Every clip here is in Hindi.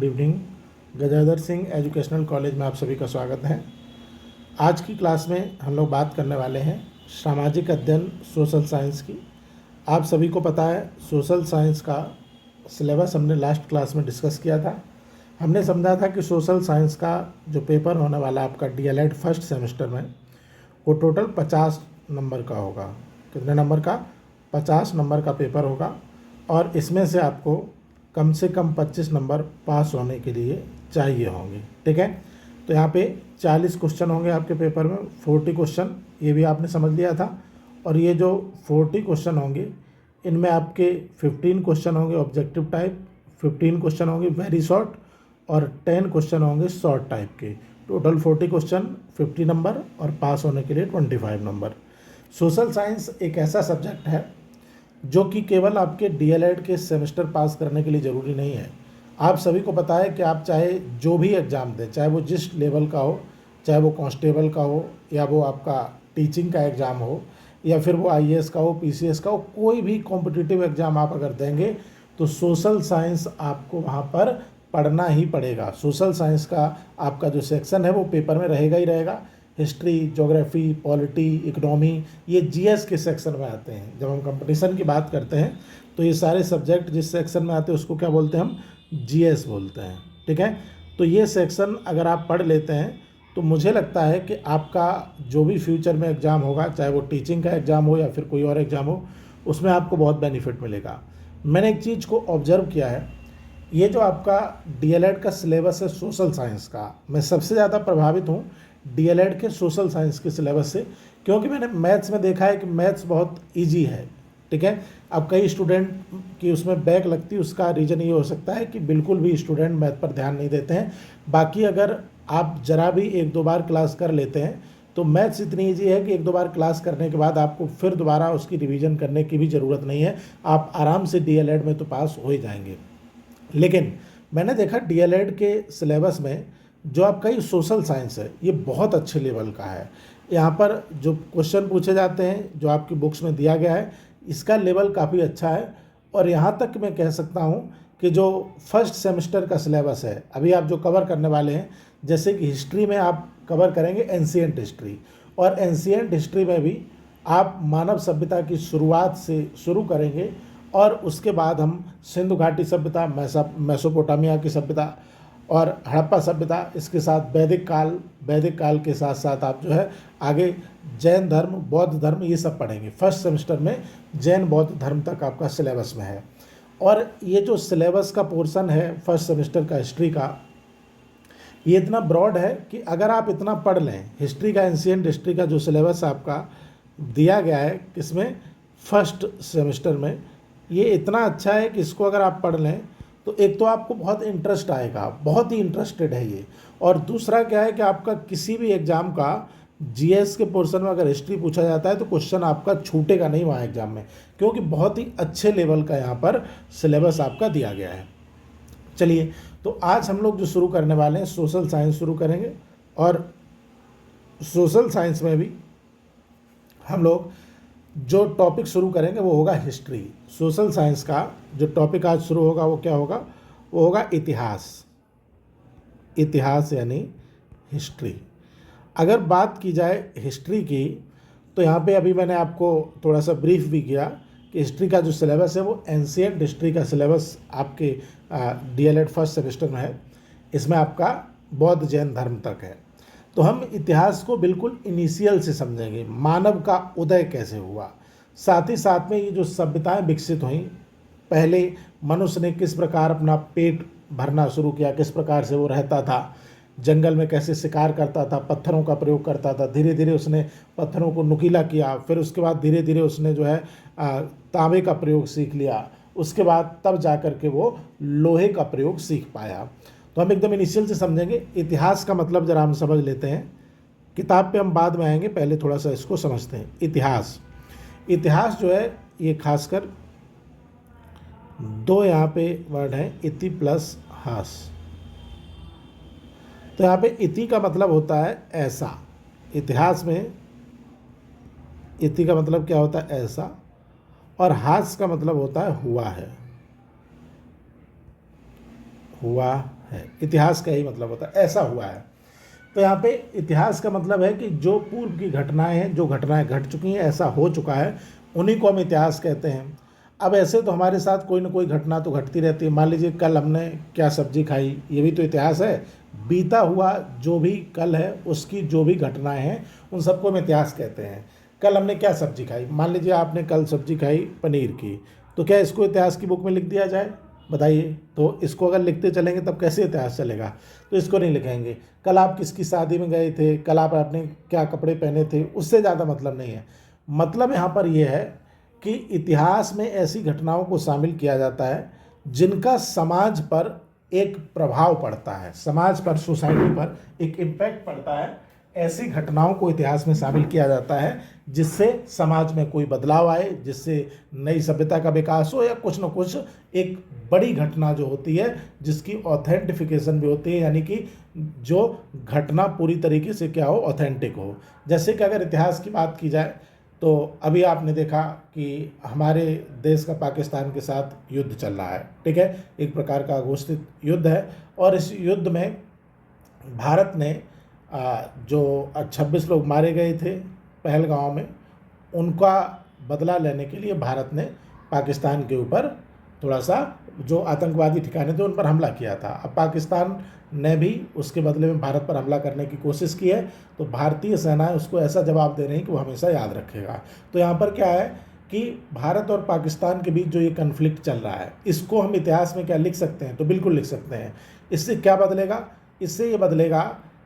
Good evening. Gajadhar Singh educational college में आप सभी का स्वागत है। आज की क्लास में हम लोग बात करने वाले हैं सामाजिक अध्ययन सोशल साइंस की। आप सभी को पता है सोशल साइंस का सिलेबस हमने लास्ट क्लास में डिस्कस किया था। हमने समझा था कि सोशल साइंस का जो पेपर होने वाला आपका डीएलएड फर्स्ट सेमेस्टर में वो टोटल 50 नंबर का होगा। कितने नंबर का? 50 नंबर का पेपर होगा और इसमें से आपको कम से कम 25 नंबर पास होने के लिए चाहिए होंगे। ठीक है, तो यहाँ पे 40 क्वेश्चन होंगे आपके पेपर में, 40 क्वेश्चन, ये भी आपने समझ लिया था। और ये जो 40 क्वेश्चन होंगे इनमें आपके 15 क्वेश्चन होंगे ऑब्जेक्टिव टाइप, 15 क्वेश्चन होंगे वेरी शॉर्ट और 10 क्वेश्चन होंगे शॉर्ट टाइप के। टोटल 40 क्वेश्चन, 50 नंबर और पास होने के लिए 25 नंबर। सोशल साइंस एक ऐसा सब्जेक्ट है जो कि केवल आपके डीएलएड के सेमेस्टर पास करने के लिए ज़रूरी नहीं है। आप सभी को पता है कि आप चाहे जो भी एग्ज़ाम दें, चाहे वो जिस लेवल का हो, चाहे वो कांस्टेबल का हो या वो आपका टीचिंग का एग्ज़ाम हो या फिर वो आईएएस का हो, पीसीएस का हो, कोई भी कॉम्पिटिटिव एग्ज़ाम आप अगर देंगे तो सोशल साइंस आपको वहाँ पर पढ़ना ही पड़ेगा। सोशल साइंस का आपका जो सेक्शन है वो पेपर में रहेगा ही रहेगा। हिस्ट्री, ज्योग्राफी, पॉलिटी, इकोनॉमी, ये जीएस के सेक्शन में आते हैं। जब हम कंपटीशन की बात करते हैं तो ये सारे सब्जेक्ट जिस सेक्शन में आते हैं उसको क्या बोलते हैं? हम जीएस बोलते हैं। ठीक है, तो ये सेक्शन अगर आप पढ़ लेते हैं तो मुझे लगता है कि आपका जो भी फ्यूचर में एग्ज़ाम होगा, चाहे वो टीचिंग का एग्ज़ाम हो या फिर कोई और एग्ज़ाम हो, उसमें आपको बहुत बेनिफिट मिलेगा। मैंने एक चीज़ को ऑब्जर्व किया है, ये जो आपका डीएलएड का सिलेबस है सोशल साइंस का, मैं सबसे ज़्यादा प्रभावित हूँ डीएलएड के सोशल साइंस के सिलेबस से, क्योंकि मैंने मैथ्स में देखा है कि मैथ्स बहुत इजी है। ठीक है, अब कई स्टूडेंट की उसमें बैक लगती है, उसका रीज़न ये हो सकता है कि बिल्कुल भी स्टूडेंट मैथ पर ध्यान नहीं देते हैं। बाकी अगर आप ज़रा भी एक दो बार क्लास कर लेते हैं तो मैथ्स इतनी ईजी है कि एक दो बार क्लास करने के बाद आपको फिर दोबारा उसकी रिवीजन करने की भी ज़रूरत नहीं है। आप आराम से डीएलएड में तो पास हो ही जाएंगे। लेकिन मैंने देखा डीएलएड के सिलेबस में जो आपका ये सोशल साइंस है ये बहुत अच्छे लेवल का है। यहाँ पर जो क्वेश्चन पूछे जाते हैं, जो आपकी बुक्स में दिया गया है, इसका लेवल काफ़ी अच्छा है। और यहाँ तक मैं कह सकता हूँ कि जो फर्स्ट सेमेस्टर का सिलेबस है अभी आप जो कवर करने वाले हैं, जैसे कि हिस्ट्री में आप कवर करेंगे एंशिएंट हिस्ट्री, और एंशिएंट हिस्ट्री में भी आप मानव सभ्यता की शुरुआत से शुरू करेंगे और उसके बाद हम सिंधु घाटी सभ्यता, मेसोपोटामिया की सभ्यता और हड़प्पा सभ्यता, इसके साथ वैदिक काल के साथ साथ आप जो है आगे जैन धर्म, बौद्ध धर्म, ये सब पढ़ेंगे। फर्स्ट सेमेस्टर में जैन बौद्ध धर्म तक आपका सिलेबस में है। और ये जो सिलेबस का पोर्शन है फर्स्ट सेमेस्टर का हिस्ट्री का, ये इतना ब्रॉड है कि अगर आप इतना पढ़ लें, हिस्ट्री का, एंशिएंट हिस्ट्री का जो सिलेबस आपका दिया गया है किसमें? फर्स्ट सेमेस्टर में, ये इतना अच्छा है कि इसको अगर आप पढ़ लें तो एक तो आपको बहुत इंटरेस्ट आएगा, बहुत ही इंटरेस्टेड है ये। और दूसरा क्या है कि आपका किसी भी एग्ज़ाम का जीएस के पोर्शन में अगर हिस्ट्री पूछा जाता है तो क्वेश्चन आपका छूटेगा नहीं वहाँ एग्ज़ाम में, क्योंकि बहुत ही अच्छे लेवल का यहाँ पर सिलेबस आपका दिया गया है। चलिए, तो आज हम लोग जो शुरू करने वाले हैं सोशल साइंस शुरू करेंगे। और सोशल साइंस में भी हम लोग जो टॉपिक शुरू करेंगे वो होगा हिस्ट्री। सोशल साइंस का जो टॉपिक आज शुरू होगा वो क्या होगा? वो होगा इतिहास। इतिहास यानी हिस्ट्री। अगर बात की जाए हिस्ट्री की तो यहाँ पे अभी मैंने आपको थोड़ा सा ब्रीफ भी किया कि हिस्ट्री का जो सिलेबस है वो एंशिएंट हिस्ट्री का सिलेबस आपके डीएलएड फर्स्ट सेमेस्टर में है। इसमें आपका बौद्ध जैन धर्म तक है। तो हम इतिहास को बिल्कुल इनिशियल से समझेंगे, मानव का उदय कैसे हुआ, साथ ही साथ में ये जो सभ्यताएं विकसित हुई, पहले मनुष्य ने किस प्रकार अपना पेट भरना शुरू किया, किस प्रकार से वो रहता था, जंगल में कैसे शिकार करता था, पत्थरों का प्रयोग करता था, धीरे धीरे उसने पत्थरों को नुकीला किया, फिर उसके बाद धीरे धीरे उसने जो है तांबे का प्रयोग सीख लिया, उसके बाद तब जा कर के वो लोहे का प्रयोग सीख पाया। तो हम एकदम इनिशियल से समझेंगे। इतिहास का मतलब ज़रा हम समझ लेते हैं, किताब पे हम बाद में आएंगे, पहले थोड़ा सा इसको समझते हैं। इतिहास जो है ये खासकर दो यहाँ पे वर्ड हैं, इति प्लस हास। तो यहाँ पे इति का मतलब होता है ऐसा, इतिहास में इति का मतलब क्या होता है? ऐसा। और हास का मतलब होता है हुआ है। हुआ है। इतिहास का यही मतलब होता है, ऐसा हुआ है। तो यहाँ पे इतिहास का मतलब है कि जो पूर्व की घटनाएं हैं, जो घटनाएं घट चुकी हैं, ऐसा हो चुका है, उन्हीं को हम इतिहास कहते हैं। अब ऐसे तो हमारे साथ कोई ना कोई घटना तो घटती रहती है। मान लीजिए कल हमने क्या सब्जी खाई, ये भी तो इतिहास है। बीता हुआ जो भी कल है, उसकी जो भी घटनाएं हैं, उन सबको हम इतिहास कहते हैं। कल हमने क्या सब्जी खाई, मान लीजिए आपने कल सब्जी खाई पनीर की, तो क्या इसको इतिहास की बुक में लिख दिया जाए? बताइए। तो इसको अगर लिखते चलेंगे तब कैसे इतिहास चलेगा? तो इसको नहीं लिखेंगे। कल आप किसकी शादी में गए थे, कल आपने क्या कपड़े पहने थे, उससे ज़्यादा मतलब नहीं है। मतलब यहाँ पर यह है कि इतिहास में ऐसी घटनाओं को शामिल किया जाता है जिनका समाज पर एक प्रभाव पड़ता है, समाज पर, सोसाइटी पर एक इम्पैक्ट पड़ता है। ऐसी घटनाओं को इतिहास में शामिल किया जाता है जिससे समाज में कोई बदलाव आए, जिससे नई सभ्यता का विकास हो, या कुछ न कुछ एक बड़ी घटना जो होती है जिसकी ऑथेंटिफिकेशन भी होती है, यानी कि जो घटना पूरी तरीके से क्या हो, ऑथेंटिक हो। जैसे कि अगर इतिहास की बात की जाए तो अभी आपने देखा कि हमारे देश का पाकिस्तान के साथ युद्ध चल रहा है, ठीक है, एक प्रकार का घोषित युद्ध है। और इस युद्ध में भारत ने जो 26 लोग मारे गए थे पहलगांव में, उनका बदला लेने के लिए भारत ने पाकिस्तान के ऊपर थोड़ा सा जो आतंकवादी ठिकाने थे उन पर हमला किया था। अब पाकिस्तान ने भी उसके बदले में भारत पर हमला करने की कोशिश की है, तो भारतीय सेनाएं उसको ऐसा जवाब दे रही हैं कि वो हमेशा याद रखेगा। तो यहाँ पर क्या है कि भारत और पाकिस्तान के बीच जो ये कन्फ्लिक्ट चल रहा है, इसको हम इतिहास में क्या लिख सकते हैं? तो बिल्कुल लिख सकते हैं। इससे क्या बदलेगा? इससे ये बदलेगा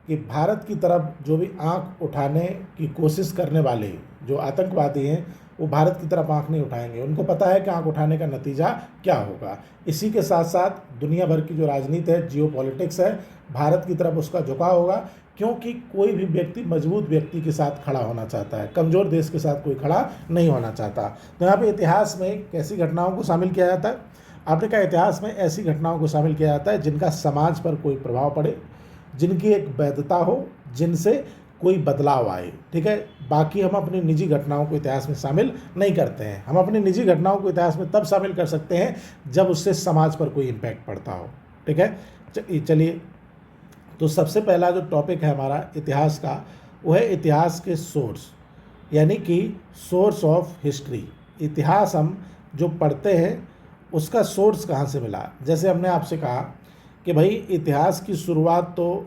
कि भारत की तरफ जो भी आंख उठाने की कोशिश करने वाले जो आतंकवादी हैं, वो भारत की तरफ आंख नहीं उठाएंगे। उनको पता है कि आंख उठाने का नतीजा क्या होगा। इसी के साथ साथ दुनिया भर की जो राजनीति है, जियो पॉलिटिक्स है, भारत की तरफ उसका झुकाव होगा, क्योंकि कोई भी व्यक्ति मजबूत व्यक्ति के साथ खड़ा होना चाहता है, कमज़ोर देश के साथ कोई खड़ा नहीं होना चाहता। तो यहाँ पे इतिहास में कैसी घटनाओं को शामिल किया जाता है? आपने कहा इतिहास में ऐसी घटनाओं को शामिल किया जाता है जिनका समाज पर कोई प्रभाव पड़े, जिनकी एक वैधता हो, जिनसे कोई बदलाव आए, ठीक है। बाकी हम अपनी निजी घटनाओं को इतिहास में शामिल नहीं करते हैं। हम अपनी निजी घटनाओं को इतिहास में तब शामिल कर सकते हैं जब उससे समाज पर कोई इम्पैक्ट पड़ता हो, ठीक है। चलिए, तो सबसे पहला जो टॉपिक है हमारा इतिहास का, वो है इतिहास के सोर्स, यानी कि सोर्स ऑफ हिस्ट्री। इतिहास हम जो पढ़ते हैं उसका सोर्स कहाँ से मिला। जैसे हमने आपसे कहा कि भाई इतिहास की शुरुआत तो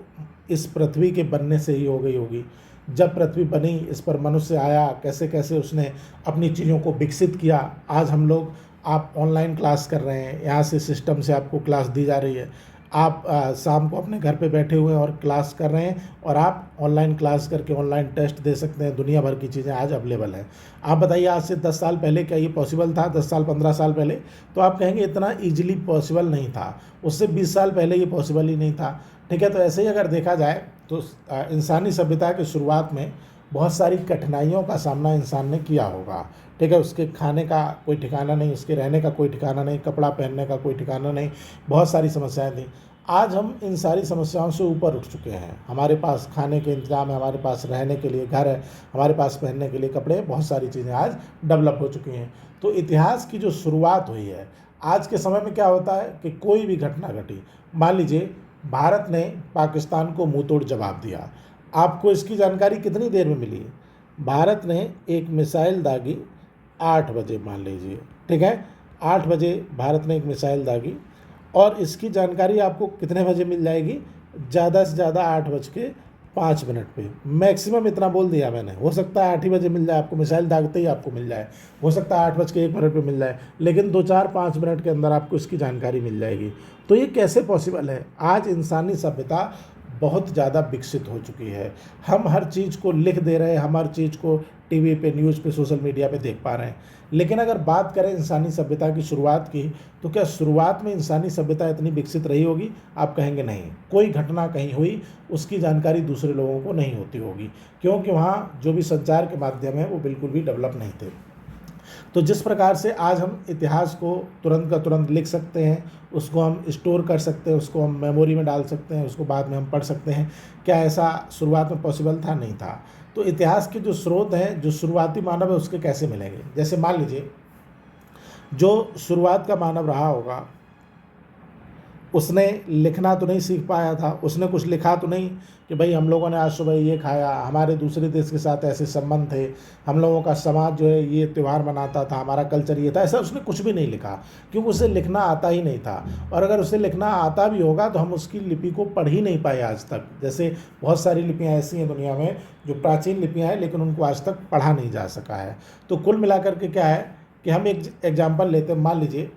इस पृथ्वी के बनने से ही हो गई होगी। जब पृथ्वी बनी, इस पर मनुष्य आया, कैसे कैसे उसने अपनी चीज़ों को विकसित किया। आज हम लोग, आप ऑनलाइन क्लास कर रहे हैं, यहाँ से सिस्टम से आपको क्लास दी जा रही है। आप शाम को अपने घर पे बैठे हुए हैं और क्लास कर रहे हैं, और आप ऑनलाइन क्लास करके ऑनलाइन टेस्ट दे सकते हैं। दुनिया भर की चीज़ें आज अवेलेबल हैं। आप बताइए, आज से 10 साल पहले क्या ये पॉसिबल था? 10 साल 15 साल पहले तो आप कहेंगे इतना ईजिली पॉसिबल नहीं था। उससे 20 साल पहले ये पॉसिबल ही नहीं था, ठीक है। तो ऐसे ही अगर देखा जाए तो इंसानी सभ्यता की शुरुआत में बहुत सारी कठिनाइयों का सामना इंसान ने किया होगा, ठीक है। उसके खाने का कोई ठिकाना नहीं, उसके रहने का कोई ठिकाना नहीं, कपड़ा पहनने का कोई ठिकाना नहीं, बहुत सारी समस्याएं थी। आज हम इन सारी समस्याओं से ऊपर उठ चुके हैं। हमारे पास खाने के इंतजाम है, हमारे पास रहने के लिए घर है, हमारे पास पहनने के लिए कपड़े, बहुत सारी चीज़ें आज डेवलप हो चुकी हैं। तो इतिहास की जो शुरुआत हुई है, आज के समय में क्या होता है कि कोई भी घटना घटी, मान लीजिए भारत ने पाकिस्तान को मुंह तोड़ जवाब दिया, आपको इसकी जानकारी कितनी देर में मिली? भारत ने एक मिसाइल दागी 8 बजे, मान लीजिए, ठीक है, 8 बजे भारत ने एक मिसाइल दागी, और इसकी जानकारी आपको कितने बजे मिल जाएगी? ज़्यादा से ज़्यादा 8:05 पे, मैक्सिमम इतना बोल दिया मैंने। हो सकता है 8 ही बजे मिल जाए आपको, मिसाइल दागते ही आपको मिल जाए, हो सकता है 8:01 पे मिल जाए, लेकिन 2-4-5 मिनट के अंदर आपको इसकी जानकारी मिल जाएगी। तो ये कैसे पॉसिबल है? आज इंसानी सभ्यता बहुत ज़्यादा विकसित हो चुकी है। हम हर चीज़ को लिख दे रहे हैं, हम हर चीज़ को टीवी पे, न्यूज़ पे, सोशल मीडिया पे देख पा रहे हैं। लेकिन अगर बात करें इंसानी सभ्यता की शुरुआत की, तो क्या शुरुआत में इंसानी सभ्यता इतनी विकसित रही होगी? आप कहेंगे नहीं। कोई घटना कहीं हुई, उसकी जानकारी दूसरे लोगों को नहीं होती होगी, क्योंकि वहाँ जो भी संचार के माध्यम है वो बिल्कुल भी डेवलप नहीं थे। तो जिस प्रकार से आज हम इतिहास को तुरंत का तुरंत लिख सकते हैं, उसको हम स्टोर कर सकते हैं, उसको हम मेमोरी में डाल सकते हैं, उसको बाद में हम पढ़ सकते हैं, क्या ऐसा शुरुआत में पॉसिबल था? नहीं था। तो इतिहास के जो स्रोत हैं, जो शुरुआती मानव है, उसके कैसे मिलेंगे? जैसे मान लीजिए जो शुरुआत का मानव रहा होगा उसने लिखना तो नहीं सीख पाया था, उसने कुछ लिखा तो नहीं कि भाई हम लोगों ने आज सुबह ये खाया, हमारे दूसरे देश के साथ ऐसे संबंध थे, हम लोगों का समाज जो है ये त्यौहार मनाता था, हमारा कल्चर ये था, ऐसा उसने कुछ भी नहीं लिखा, क्योंकि उसे लिखना आता ही नहीं था। और अगर उसे लिखना आता भी होगा तो हम उसकी लिपि को पढ़ ही नहीं पाए आज तक। जैसे बहुत सारी लिपियाँ ऐसी हैं दुनिया में जो प्राचीन लिपियाँ हैं, लेकिन उनको आज तक पढ़ा नहीं जा सका है। तो कुल मिलाकर के क्या है कि हम एक एग्जाम्पल लेते हैं, मान लीजिए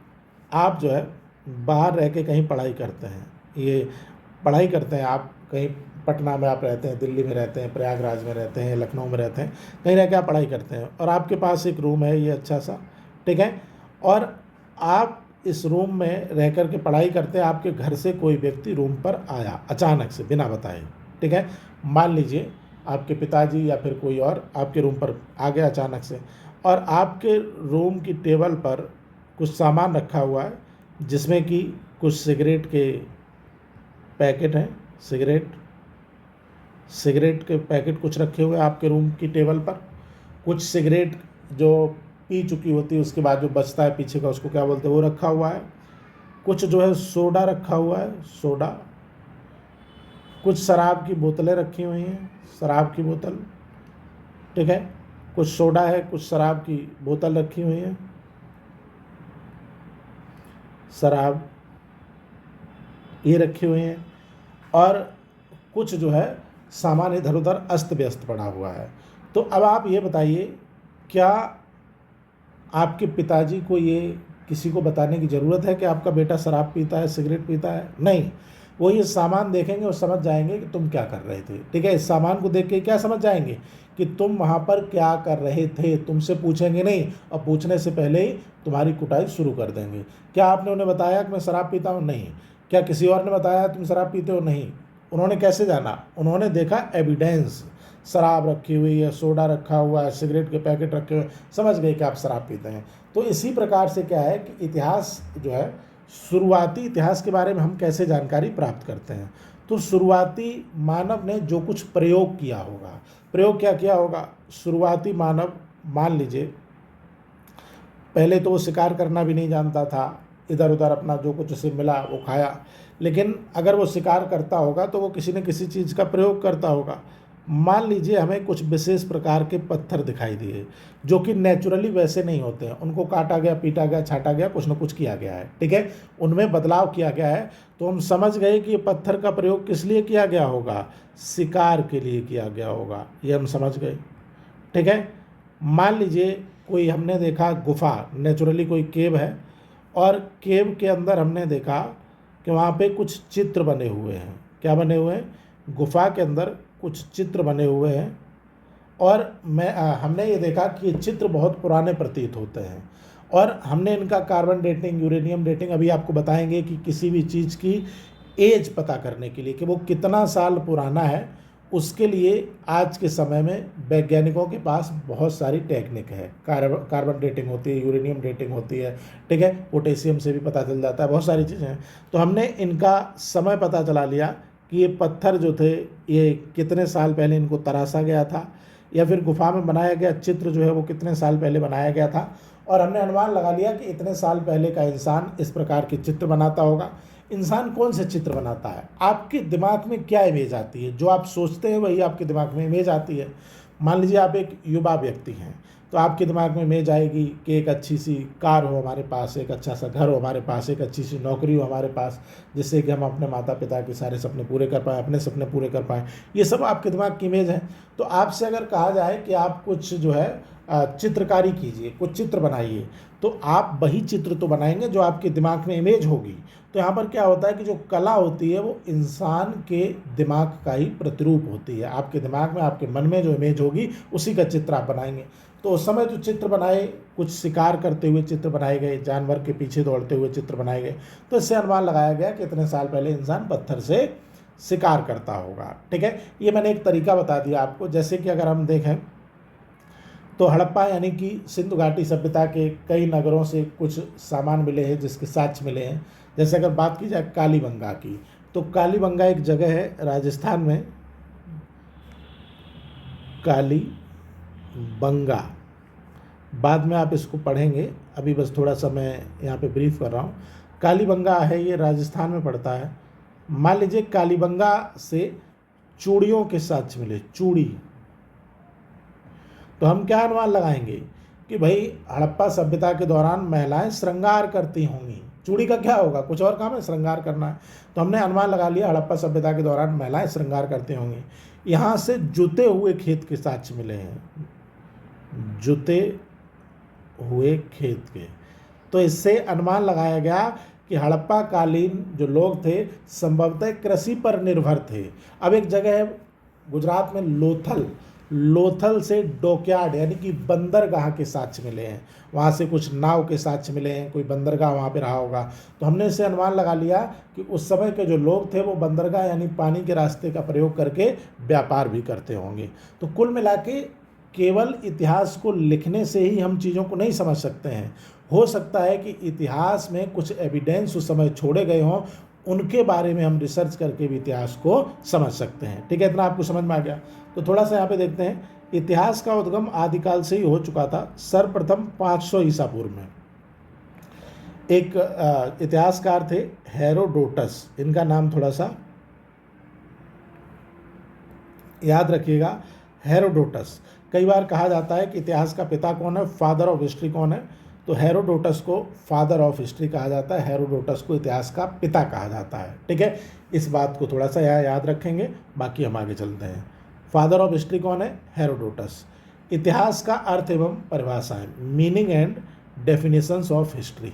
आप जो है बाहर रह के कहीं पढ़ाई करते हैं, ये पढ़ाई करते हैं आप कहीं, पटना में आप रहते हैं, दिल्ली में रहते हैं, प्रयागराज में रहते हैं, लखनऊ में रहते हैं, कहीं रह के आप पढ़ाई करते हैं, और आपके पास एक रूम है ये अच्छा सा, ठीक है, और आप इस रूम में रह कर के पढ़ाई करते हैं, आपके घर से कोई व्यक्ति रूम पर आया अचानक से बिना बताए, ठीक है, मान लीजिए आपके पिताजी या फिर कोई और आपके रूम पर आ गया अचानक से, और आपके रूम की टेबल पर कुछ सामान रखा हुआ है जिसमें कि कुछ सिगरेट के पैकेट हैं, सिगरेट के पैकेट कुछ रखे हुए हैं आपके रूम की टेबल पर, कुछ सिगरेट जो पी चुकी होती है उसके बाद जो बचता है पीछे का उसको क्या बोलते हैं वो रखा हुआ है, कुछ जो है सोडा रखा हुआ है, सोडा, कुछ शराब की बोतलें रखी हुई हैं, शराब की बोतल, ठीक है, कुछ सोडा है, कुछ शराब की बोतल रखी हुई है, शराब ये रखी हुई हैं, और कुछ जो है सामान इधर उधर अस्त व्यस्त पड़ा हुआ है। तो अब आप ये बताइए, क्या आपके पिताजी को ये किसी को बताने की ज़रूरत है कि आपका बेटा शराब पीता है, सिगरेट पीता है? नहीं, वो ये सामान देखेंगे और समझ जाएंगे कि तुम क्या कर रहे थे, ठीक है, इस सामान को देख के क्या समझ जाएंगे कि तुम वहाँ पर क्या कर रहे थे, तुमसे पूछेंगे नहीं, और पूछने से पहले ही तुम्हारी कुटाई शुरू कर देंगे। क्या आपने उन्हें बताया कि मैं शराब पीता हूँ? नहीं। क्या किसी और ने बताया तुम शराब पीते हो? नहीं। उन्होंने कैसे जाना? उन्होंने देखा एविडेंस, शराब रखी हुई है, सोडा रखा हुआ है, सिगरेट के पैकेट रखे हुए, समझ गए कि आप शराब पीते हैं। तो इसी प्रकार से क्या है कि इतिहास जो है, शुरुआती इतिहास के बारे में हम कैसे जानकारी प्राप्त करते हैं? तो शुरुआती मानव ने जो कुछ प्रयोग किया होगा, प्रयोग क्या किया होगा? शुरुआती मानव, मान लीजिए पहले तो वो शिकार करना भी नहीं जानता था, इधर उधर अपना जो कुछ उसे मिला वो खाया, लेकिन अगर वो शिकार करता होगा तो वो किसी न किसी चीज़ का प्रयोग करता होगा। मान लीजिए हमें कुछ विशेष प्रकार के पत्थर दिखाई दिए जो कि नेचुरली वैसे नहीं होते हैं, उनको काटा गया, पीटा गया, छाटा गया, कुछ न कुछ किया गया है, ठीक है, उनमें बदलाव किया गया है, तो हम समझ गए कि ये पत्थर का प्रयोग किस लिए किया गया होगा? शिकार के लिए किया गया होगा, ये हम समझ गए, ठीक है। मान लीजिए कोई हमने देखा गुफा, नेचुरली कोई केव है, और केव के अंदर हमने देखा कि वहाँ पे कुछ चित्र बने हुए हैं। क्या बने हुए हैं? गुफा के अंदर कुछ चित्र बने हुए हैं, और हमने ये देखा कि ये चित्र बहुत पुराने प्रतीत होते हैं, और हमने इनका कार्बन डेटिंग, यूरेनियम डेटिंग अभी आपको बताएंगे कि किसी भी चीज़ की एज पता करने के लिए कि वो कितना साल पुराना है, उसके लिए आज के समय में वैज्ञानिकों के पास बहुत सारी टेक्निक है। कार्बन डेटिंग होती है, यूरेनियम डेटिंग होती है, ठीक है, पोटेशियम से भी पता चल जाता है, बहुत सारी चीज़ें हैं। तो हमने इनका समय पता चला लिया कि ये पत्थर जो थे ये कितने साल पहले इनको तराशा गया था, या फिर गुफा में बनाया गया चित्र जो है वो कितने साल पहले बनाया गया था, और हमने अनुमान लगा लिया कि इतने साल पहले का इंसान इस प्रकार के चित्र बनाता होगा। इंसान कौन से चित्र बनाता है? आपके दिमाग में क्या इमेज आती है? जो आप सोचते हैं वही आपके दिमाग में इमेज आती है। मान लीजिए आप एक युवा व्यक्ति हैं, तो आपके दिमाग में इमेज आएगी कि एक अच्छी सी कार हो हमारे पास, एक अच्छा सा घर हो हमारे पास, एक अच्छी सी नौकरी हो हमारे पास, जिससे कि हम अपने माता पिता के सारे सपने पूरे कर पाएँ, अपने सपने पूरे कर पाएँ। ये सब आपके दिमाग की इमेज है। तो आपसे अगर कहा जाए कि आप कुछ जो है चित्रकारी कीजिए, कुछ चित्र बनाइए, तो आप वही चित्र तो बनाएंगे जो आपके दिमाग में इमेज होगी। तो यहाँ पर क्या होता है कि जो कला होती है वो इंसान के दिमाग का ही प्रतिरूप होती है। आपके दिमाग में, आपके मन में जो इमेज होगी उसी का चित्र आप बनाएंगे। तो उस समय जो चित्र बनाए, कुछ शिकार करते हुए चित्र बनाए गए, जानवर के पीछे दौड़ते हुए चित्र बनाए गए, तो इससे अनुमान लगाया गया कि इतने साल पहले इंसान पत्थर से शिकार करता होगा, ठीक है। ये मैंने एक तरीका बता दिया आपको। जैसे कि अगर हम देखें तो हड़प्पा यानी कि सिंधु घाटी सभ्यता के कई नगरों से कुछ सामान मिले हैं जिसके साक्ष्य मिले हैं। जैसे अगर बात की जाए कालीबंगा की, तो कालीबंगा एक जगह है राजस्थान में, कालीबंगा, बाद में आप इसको पढ़ेंगे, अभी बस थोड़ा सा मैं यहाँ पे ब्रीफ कर रहा हूँ। कालीबंगा है, ये राजस्थान में पड़ता है। मान लीजिए कालीबंगा से चूड़ियों के साथ मिले, चूड़ी, तो हम क्या अनुमान लगाएंगे कि भाई हड़प्पा सभ्यता के दौरान महिलाएं श्रृंगार करती होंगी। चूड़ी का क्या होगा, कुछ और काम है, श्रृंगार करना है, तो हमने अनुमान लगा लिया हड़प्पा सभ्यता के दौरान महिलाएं श्रृंगार करती होंगी। यहाँ से जुते हुए खेत के साक्ष्य मिले हैं, जुते हुए खेत के, तो इससे अनुमान लगाया गया कि हड़प्पा कालीन जो लोग थे संभवतः कृषि पर निर्भर थे। अब एक जगह है गुजरात में लोथल, लोथल से डॉकयार्ड यानी कि बंदरगाह के साक्ष्य मिले हैं, वहाँ से कुछ नाव के साक्ष्य मिले हैं, कोई बंदरगाह वहाँ पे रहा होगा। तो हमने इससे अनुमान लगा लिया कि उस समय के जो लोग थे वो बंदरगाह यानी पानी के रास्ते का प्रयोग करके व्यापार भी करते होंगे। तो कुल मिला के केवल इतिहास को लिखने से ही हम चीज़ों को नहीं समझ सकते हैं। हो सकता है कि इतिहास में कुछ एविडेंस उस समय छोड़े गए हों, उनके बारे में हम रिसर्च करके भी इतिहास को समझ सकते हैं। ठीक है, इतना आपको समझ में आ गया। तो थोड़ा सा यहाँ पे देखते हैं, इतिहास का उद्गम आदिकाल से ही हो चुका था। सर्वप्रथम 500 ईसा पूर्व में एक इतिहासकार थे हेरोडोटस, इनका नाम थोड़ा सा याद रखिएगा, हेरोडोटस। कई बार कहा जाता है कि इतिहास का पिता कौन है, फादर ऑफ हिस्ट्री कौन है, तो हेरोडोटस को फादर ऑफ हिस्ट्री कहा जाता है, हेरोडोटस को इतिहास का पिता कहा जाता है। ठीक है, इस बात को थोड़ा सा यहाँ याद रखेंगे, बाकी हम आगे चलते हैं। फादर ऑफ हिस्ट्री कौन है, हेरोडोटस। इतिहास का अर्थ एवं परिभाषाएं, meaning and definitions of history.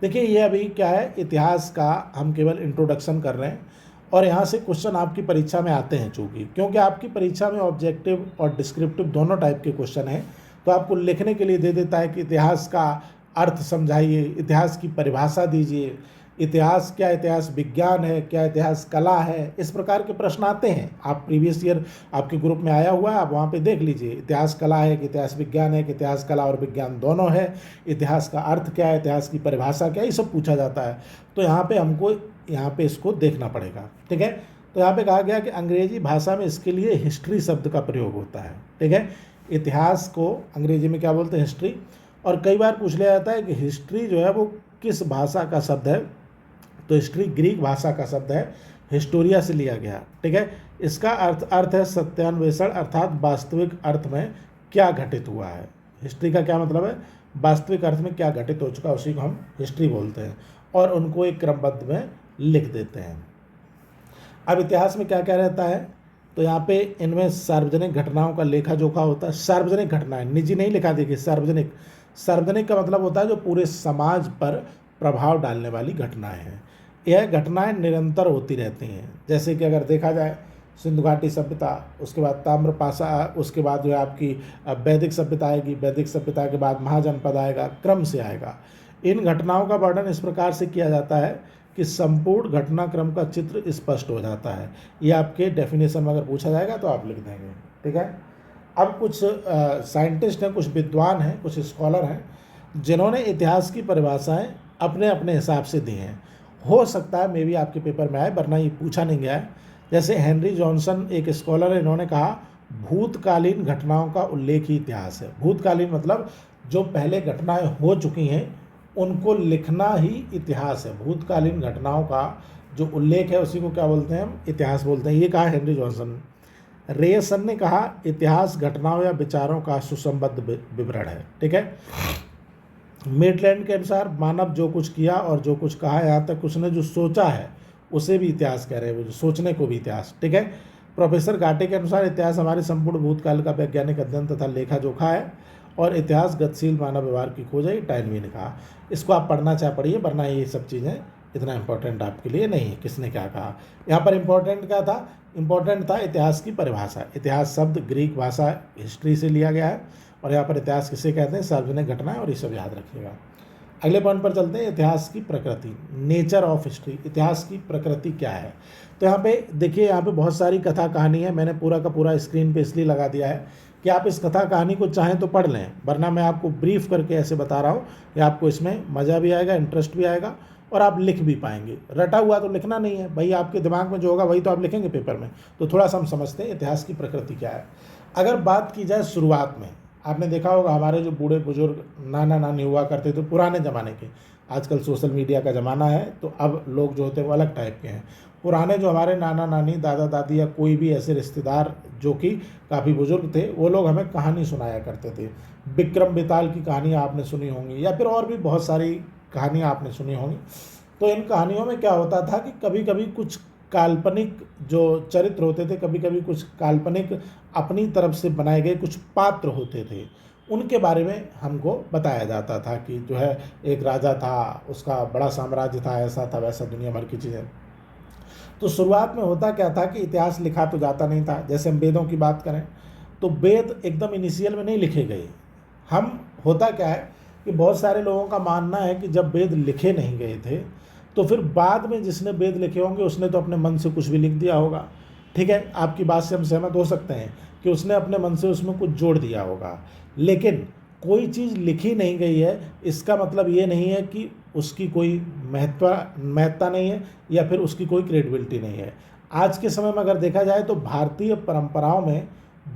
देखिए ये अभी क्या है, इतिहास का हम केवल इंट्रोडक्शन कर रहे हैं, और यहाँ से क्वेश्चन आपकी परीक्षा में आते हैं, चूँकि क्योंकि आपकी परीक्षा में ऑब्जेक्टिव और डिस्क्रिप्टिव दोनों टाइप के क्वेश्चन हैं, तो आपको लिखने के लिए दे देता है कि इतिहास का अर्थ समझाइए, इतिहास की परिभाषा दीजिए, इतिहास क्या, इतिहास विज्ञान है क्या, इतिहास कला है, इस प्रकार के प्रश्न आते हैं। आप प्रीवियस ईयर आपके ग्रुप में आया हुआ है, आप वहाँ पे देख लीजिए, इतिहास कला है कि इतिहास विज्ञान है कि इतिहास कला और विज्ञान दोनों है, इतिहास का अर्थ क्या है, इतिहास की परिभाषा क्या है, ये सब पूछा जाता है। तो यहाँ पे हमको यहाँ पे इसको देखना पड़ेगा। ठीक है, तो यहाँ पे कहा गया कि अंग्रेजी भाषा में इसके लिए हिस्ट्री शब्द का प्रयोग होता है। ठीक है, इतिहास को अंग्रेजी में क्या बोलते हैं, हिस्ट्री। और कई बार पूछ लिया जाता है कि हिस्ट्री जो है वो किस भाषा का शब्द है, तो हिस्ट्री ग्रीक भाषा का शब्द है, हिस्टोरिया से लिया गया। ठीक है, इसका अर्थ है सत्यान्वेषण, अर्थात वास्तविक अर्थ में क्या घटित हुआ है। हिस्ट्री का क्या मतलब है, वास्तविक अर्थ में क्या घटित हो चुका है, उसी को हम हिस्ट्री बोलते हैं, और उनको एक क्रमबद्ध में लिख देते हैं। अब इतिहास में क्या क्या रहता है, तो यहाँ पे इनमें सार्वजनिक घटनाओं का लेखा जोखा होता है। सार्वजनिक घटनाएं, निजी नहीं लिखा, देखिए सार्वजनिक, सार्वजनिक का मतलब होता है जो पूरे समाज पर प्रभाव डालने वाली घटनाएं हैं। यह घटनाएं निरंतर होती रहती हैं, जैसे कि अगर देखा जाए सिंधु घाटी सभ्यता, उसके बाद ताम्रपाशा, उसके बाद जो है आपकी वैदिक सभ्यता आएगी, वैदिक सभ्यता के बाद महाजनपद आएगा, क्रम से आएगा। इन घटनाओं का वर्णन इस प्रकार से किया जाता है कि संपूर्ण घटनाक्रम का चित्र स्पष्ट हो जाता है। ये आपके डेफिनेशन में अगर पूछा जाएगा तो आप लिख देंगे। ठीक है, अब कुछ साइंटिस्ट हैं, कुछ विद्वान हैं, कुछ स्कॉलर हैं, जिन्होंने इतिहास की परिभाषाएं अपने अपने हिसाब से दी हैं। हो सकता है मे भी आपके पेपर में आए, वरना ये पूछा नहीं गया है। जैसे हेनरी जॉनसन एक स्कॉलर है, इन्होंने कहा भूतकालीन घटनाओं का उल्लेख ही इतिहास है। भूतकालीन मतलब जो पहले घटनाएं हो चुकी हैं उनको लिखना ही इतिहास है। भूतकालीन घटनाओं का जो उल्लेख है उसी को क्या बोलते हैं, हम इतिहास बोलते हैं। ये कहा हेनरी जॉनसन। रेयसन ने कहा इतिहास घटनाओं या विचारों का सुसंबद्ध विवरण है। ठीक है, मेटलैंड के अनुसार मानव जो कुछ किया और जो कुछ कहा, यहाँ तक उसने जो सोचा है उसे भी इतिहास कह रहे हैं, वो जो सोचने को भी इतिहास। ठीक है, प्रोफेसर घाटे के अनुसार इतिहास हमारे संपूर्ण भूतकाल का वैज्ञानिक अध्ययन तथा लेखा जोखा है, और इतिहास गतिशील मानव व्यवहार की खोज है, टाइनवी ने कहा। इसको आप पढ़ना चाहे पढ़िए, वरना ये सब चीज़ें इतना इंपॉर्टेंट आपके लिए नहीं है। किसने क्या कहा, यहाँ पर इंपॉर्टेंट क्या था, इंपॉर्टेंट था इतिहास की परिभाषा। इतिहास शब्द ग्रीक भाषा हिस्ट्री से लिया गया है, और यहाँ पर इतिहास किसे कहते हैं, सार्वजनिक घटनाएं, और ये सब याद रखिएगा। अगले पॉइंट पर चलते हैं, इतिहास की प्रकृति, नेचर ऑफ हिस्ट्री। इतिहास की प्रकृति क्या है, तो यहाँ पे देखिए, यहाँ पे बहुत सारी कथा कहानी है। मैंने पूरा का पूरा स्क्रीन पे इसलिए लगा दिया है कि आप इस कथा कहानी को चाहें तो पढ़ लें, वरना मैं आपको ब्रीफ करके ऐसे बता रहा हूँ कि आपको इसमें मज़ा भी आएगा, इंटरेस्ट भी आएगा, और आप लिख भी पाएंगे। रटा हुआ तो लिखना नहीं है भाई, आपके दिमाग में जो होगा वही तो आप लिखेंगे पेपर में। तो थोड़ा सा हम समझते हैं इतिहास की प्रकृति क्या है। अगर बात की जाए शुरुआत में, आपने देखा होगा हमारे जो बूढ़े बुजुर्ग नाना नानी हुआ करते थे पुराने ज़माने के, आजकल सोशल मीडिया का ज़माना है, तो अब लोग जो होते हैं वो अलग टाइप के हैं। पुराने जो हमारे नाना नानी, दादा दादी या कोई भी ऐसे रिश्तेदार जो कि काफ़ी बुजुर्ग थे, वो लोग हमें कहानी सुनाया करते थे। विक्रम बेताल की कहानी आपने सुनी होंगी, या फिर और भी बहुत सारी कहानियाँ आपने सुनी होंगी। तो इन कहानियों में क्या होता था कि कभी कभी कुछ काल्पनिक जो चरित्र होते थे, कभी कभी कुछ काल्पनिक अपनी तरफ से बनाए गए कुछ पात्र होते थे, उनके बारे में हमको बताया जाता था कि जो है एक राजा था, उसका बड़ा साम्राज्य था, ऐसा था वैसा, दुनिया भर की चीज़ें। तो शुरुआत में होता क्या था कि इतिहास लिखा तो जाता नहीं था। जैसे हम वेदों की बात करें तो वेद एकदम इनिशियल में नहीं लिखे गए। हम होता क्या है कि बहुत सारे लोगों का मानना है कि जब वेद लिखे नहीं गए थे तो फिर बाद में जिसने वेद लिखे होंगे उसने तो अपने मन से कुछ भी लिख दिया होगा। ठीक है, आपकी बात से हम सहमत हो सकते हैं कि उसने अपने मन से उसमें कुछ जोड़ दिया होगा, लेकिन कोई चीज़ लिखी नहीं गई है इसका मतलब ये नहीं है कि उसकी कोई महत्ता नहीं है या फिर उसकी कोई क्रेडिबिलिटी नहीं है। आज के समय में अगर देखा जाए तो भारतीय परंपराओं में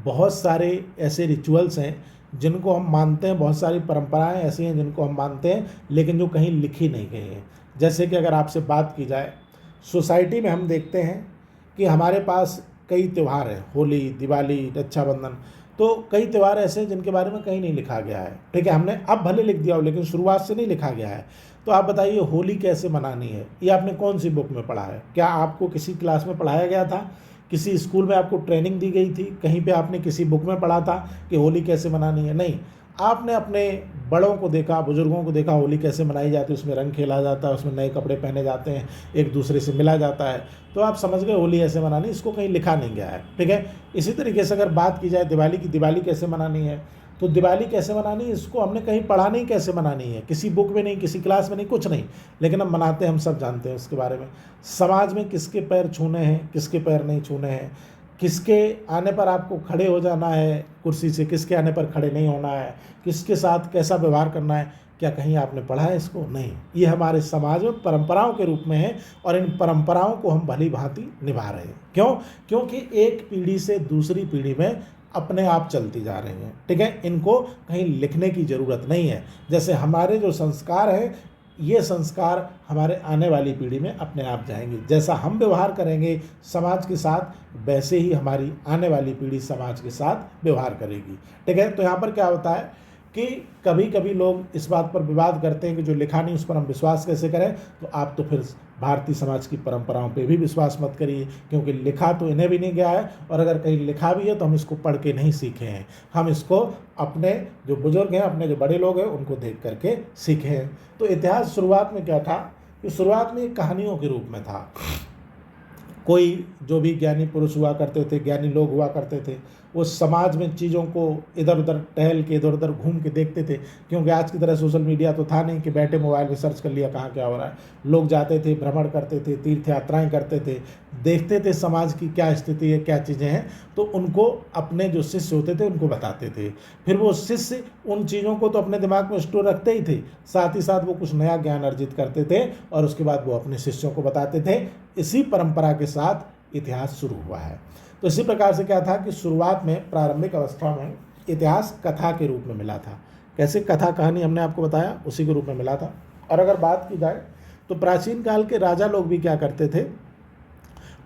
बहुत सारे ऐसे रिचुअल्स हैं जिनको हम मानते हैं, बहुत सारी परंपराएं ऐसी हैं जिनको हम मानते हैं, लेकिन जो कहीं लिखी नहीं गई हैं। जैसे कि अगर आपसे बात की जाए, सोसाइटी में हम देखते हैं कि हमारे पास कई त्यौहार हैं, होली, दिवाली, रक्षाबंधन, तो कई त्यौहार ऐसे हैं जिनके बारे में कहीं नहीं लिखा गया है। ठीक है, हमने अब भले लिख दिया हो लेकिन शुरुआत से नहीं लिखा गया है। तो आप बताइए होली कैसे मनानी है, ये आपने कौन सी बुक में पढ़ा है? क्या आपको किसी क्लास में पढ़ाया गया था? किसी स्कूल में आपको ट्रेनिंग दी गई थी? कहीं पे आपने किसी बुक में पढ़ा था कि होली कैसे मनानी है? नहीं, आपने अपने बड़ों को देखा, बुजुर्गों को देखा, होली कैसे मनाई जाती है, उसमें रंग खेला जाता है, उसमें नए कपड़े पहने जाते हैं, एक दूसरे से मिला जाता है, तो आप समझ गए होली ऐसे मनानी, इसको कहीं लिखा नहीं गया है। ठीक है, इसी तरीके से अगर बात की जाए दिवाली की, दिवाली कैसे मनानी है, तो दिवाली कैसे मनानी है इसको हमने कहीं पढ़ा नहीं कैसे मनानी है, किसी बुक में नहीं, किसी क्लास में नहीं, कुछ नहीं, लेकिन हम मनाते हैं, हम सब जानते हैं उसके बारे में। समाज में किसके पैर छूने हैं, किसके पैर नहीं छूने हैं, किसके आने पर आपको खड़े हो जाना है कुर्सी से, किसके आने पर खड़े नहीं होना है, किसके साथ कैसा व्यवहार करना है, क्या कहीं आपने पढ़ा है इसको? नहीं। ये हमारे समाज में परंपराओं के रूप में है और इन परंपराओं को हम भली भांति निभा रहे हैं। क्यों? क्योंकि एक पीढ़ी से दूसरी पीढ़ी में अपने आप चलती जा रही हैं। ठीक है, इनको कहीं लिखने की ज़रूरत नहीं है। जैसे हमारे जो संस्कार हैं, ये संस्कार हमारे आने वाली पीढ़ी में अपने आप जाएंगे। जैसा हम व्यवहार करेंगे समाज के साथ, वैसे ही हमारी आने वाली पीढ़ी समाज के साथ व्यवहार करेगी। ठीक है, तो यहाँ पर क्या होता है कि कभी कभी लोग इस बात पर विवाद करते हैं कि जो लिखा नहीं उस पर हम विश्वास कैसे करें। तो आप तो फिर भारतीय समाज की परंपराओं पे भी विश्वास मत करिए, क्योंकि लिखा तो इन्हें भी नहीं गया है, और अगर कहीं लिखा भी है तो हम इसको पढ़ के नहीं सीखे हैं, हम इसको अपने जो बुजुर्ग हैं, अपने जो बड़े लोग हैं, उनको देख करके सीखे हैं। तो इतिहास शुरुआत में क्या था कि शुरुआत में कहानियों के रूप में था। कोई जो भी ज्ञानी पुरुष हुआ करते थे, ज्ञानी लोग हुआ करते थे, वो समाज में चीज़ों को इधर उधर टहल के, इधर उधर घूम के देखते थे। क्योंकि आज की तरह सोशल मीडिया तो था नहीं कि बैठे मोबाइल में सर्च कर लिया कहाँ क्या हो रहा है। लोग जाते थे, भ्रमण करते थे, तीर्थ यात्राएं करते थे, देखते थे समाज की क्या स्थिति है, क्या चीज़ें हैं, तो उनको अपने जो शिष्य होते थे उनको बताते थे। फिर वो शिष्य उन चीज़ों को तो अपने दिमाग में स्टोर रखते ही थे, साथ ही साथ वो कुछ नया ज्ञान अर्जित करते थे और उसके बाद वो अपने शिष्यों को बताते थे। इसी परंपरा के साथ इतिहास शुरू हुआ है। तो इसी प्रकार से क्या था कि शुरुआत में, प्रारंभिक अवस्था में इतिहास कथा के रूप में मिला था। कैसे? कथा कहानी हमने आपको बताया, उसी के रूप में मिला था। और अगर बात की जाए तो प्राचीन काल के राजा लोग भी क्या करते थे,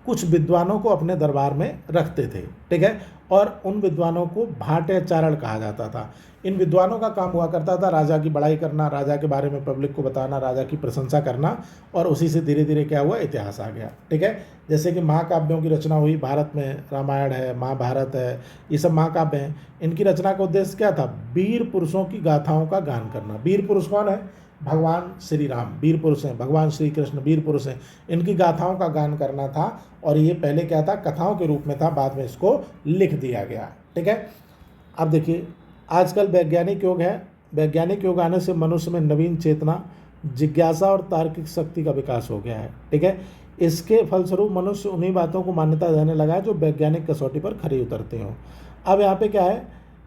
कुछ विद्वानों को अपने दरबार में रखते थे। ठीक है, और उन विद्वानों को भाट्याचारण कहा जाता था। इन विद्वानों का काम हुआ करता था राजा की बड़ाई करना, राजा के बारे में पब्लिक को बताना, राजा की प्रशंसा करना, और उसी से धीरे धीरे क्या हुआ, इतिहास आ गया। ठीक है, जैसे कि महाकाव्यों की रचना हुई भारत में, रामायण है, महाभारत है, ये सब महाकाव्य हैं। इनकी रचना का उद्देश्य क्या था? वीर पुरुषों की गाथाओं का गान करना। वीर पुरुष कौन है? भगवान श्री राम वीर पुरुष हैं, भगवान श्री कृष्ण वीर पुरुष हैं। इनकी गाथाओं का गान करना था, और ये पहले क्या था, कथाओं के रूप में था, बाद में इसको लिख दिया गया। ठीक है, अब देखिए आजकल वैज्ञानिक युग है। वैज्ञानिक युग आने से मनुष्य में नवीन चेतना, जिज्ञासा और तार्किक शक्ति का विकास हो गया है। ठीक है, इसके फलस्वरूप मनुष्य उन्हीं बातों को मान्यता देने लगा है जो वैज्ञानिक कसौटी पर खरी उतरते हों। अब यहाँ पे क्या है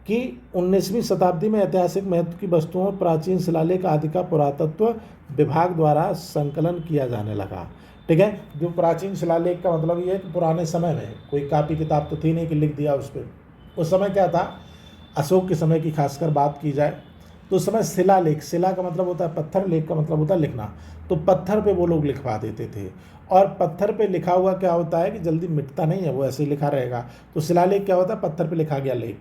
कि 19वीं शताब्दी में ऐतिहासिक महत्व की वस्तुओं, प्राचीन शिलालेख आदि का पुरातत्व विभाग द्वारा संकलन किया जाने लगा। ठीक है, जो प्राचीन शिलालेख का मतलब ये है कि पुराने समय में कोई कापी किताब तो थी नहीं कि लिख दिया उस पर। उस समय क्या था, अशोक के समय की खासकर बात की जाए तो उस समय शिलालेख, शिला का मतलब होता है पत्थर, लेख का मतलब होता है लिखना, तो पत्थर पे वो लोग लिखवा देते थे। और पत्थर पे लिखा हुआ क्या होता है कि जल्दी मिटता नहीं है, वो ऐसे ही लिखा रहेगा। तो शिलालेख क्या होता है, पत्थर पे लिखा गया लेख।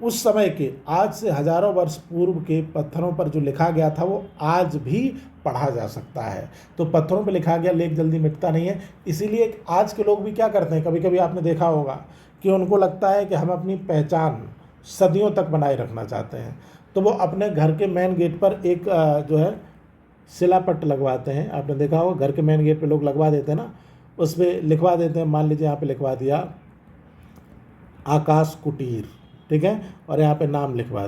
उस समय के, आज से हजारों वर्ष पूर्व के पत्थरों पर जो लिखा गया था वो आज भी पढ़ा जा सकता है। तो पत्थरों पे लिखा गया लेख जल्दी मिटता नहीं है। इसीलिए आज के लोग भी क्या करते हैं, कभी कभी आपने देखा होगा कि उनको लगता है कि हम अपनी पहचान सदियों तक बनाए रखना चाहते हैं, तो वो अपने घर के मेन गेट पर एक जो है शिलापट्ट लगवाते हैं। आपने देखा होगा घर के मेन गेट पे लोग लगवा देते हैं ना, उस पर लिखवा देते हैं, मान लीजिए यहाँ पे लिखवा दिया आकाश कुटीर, ठीक है, और यहाँ पे नाम लिखवा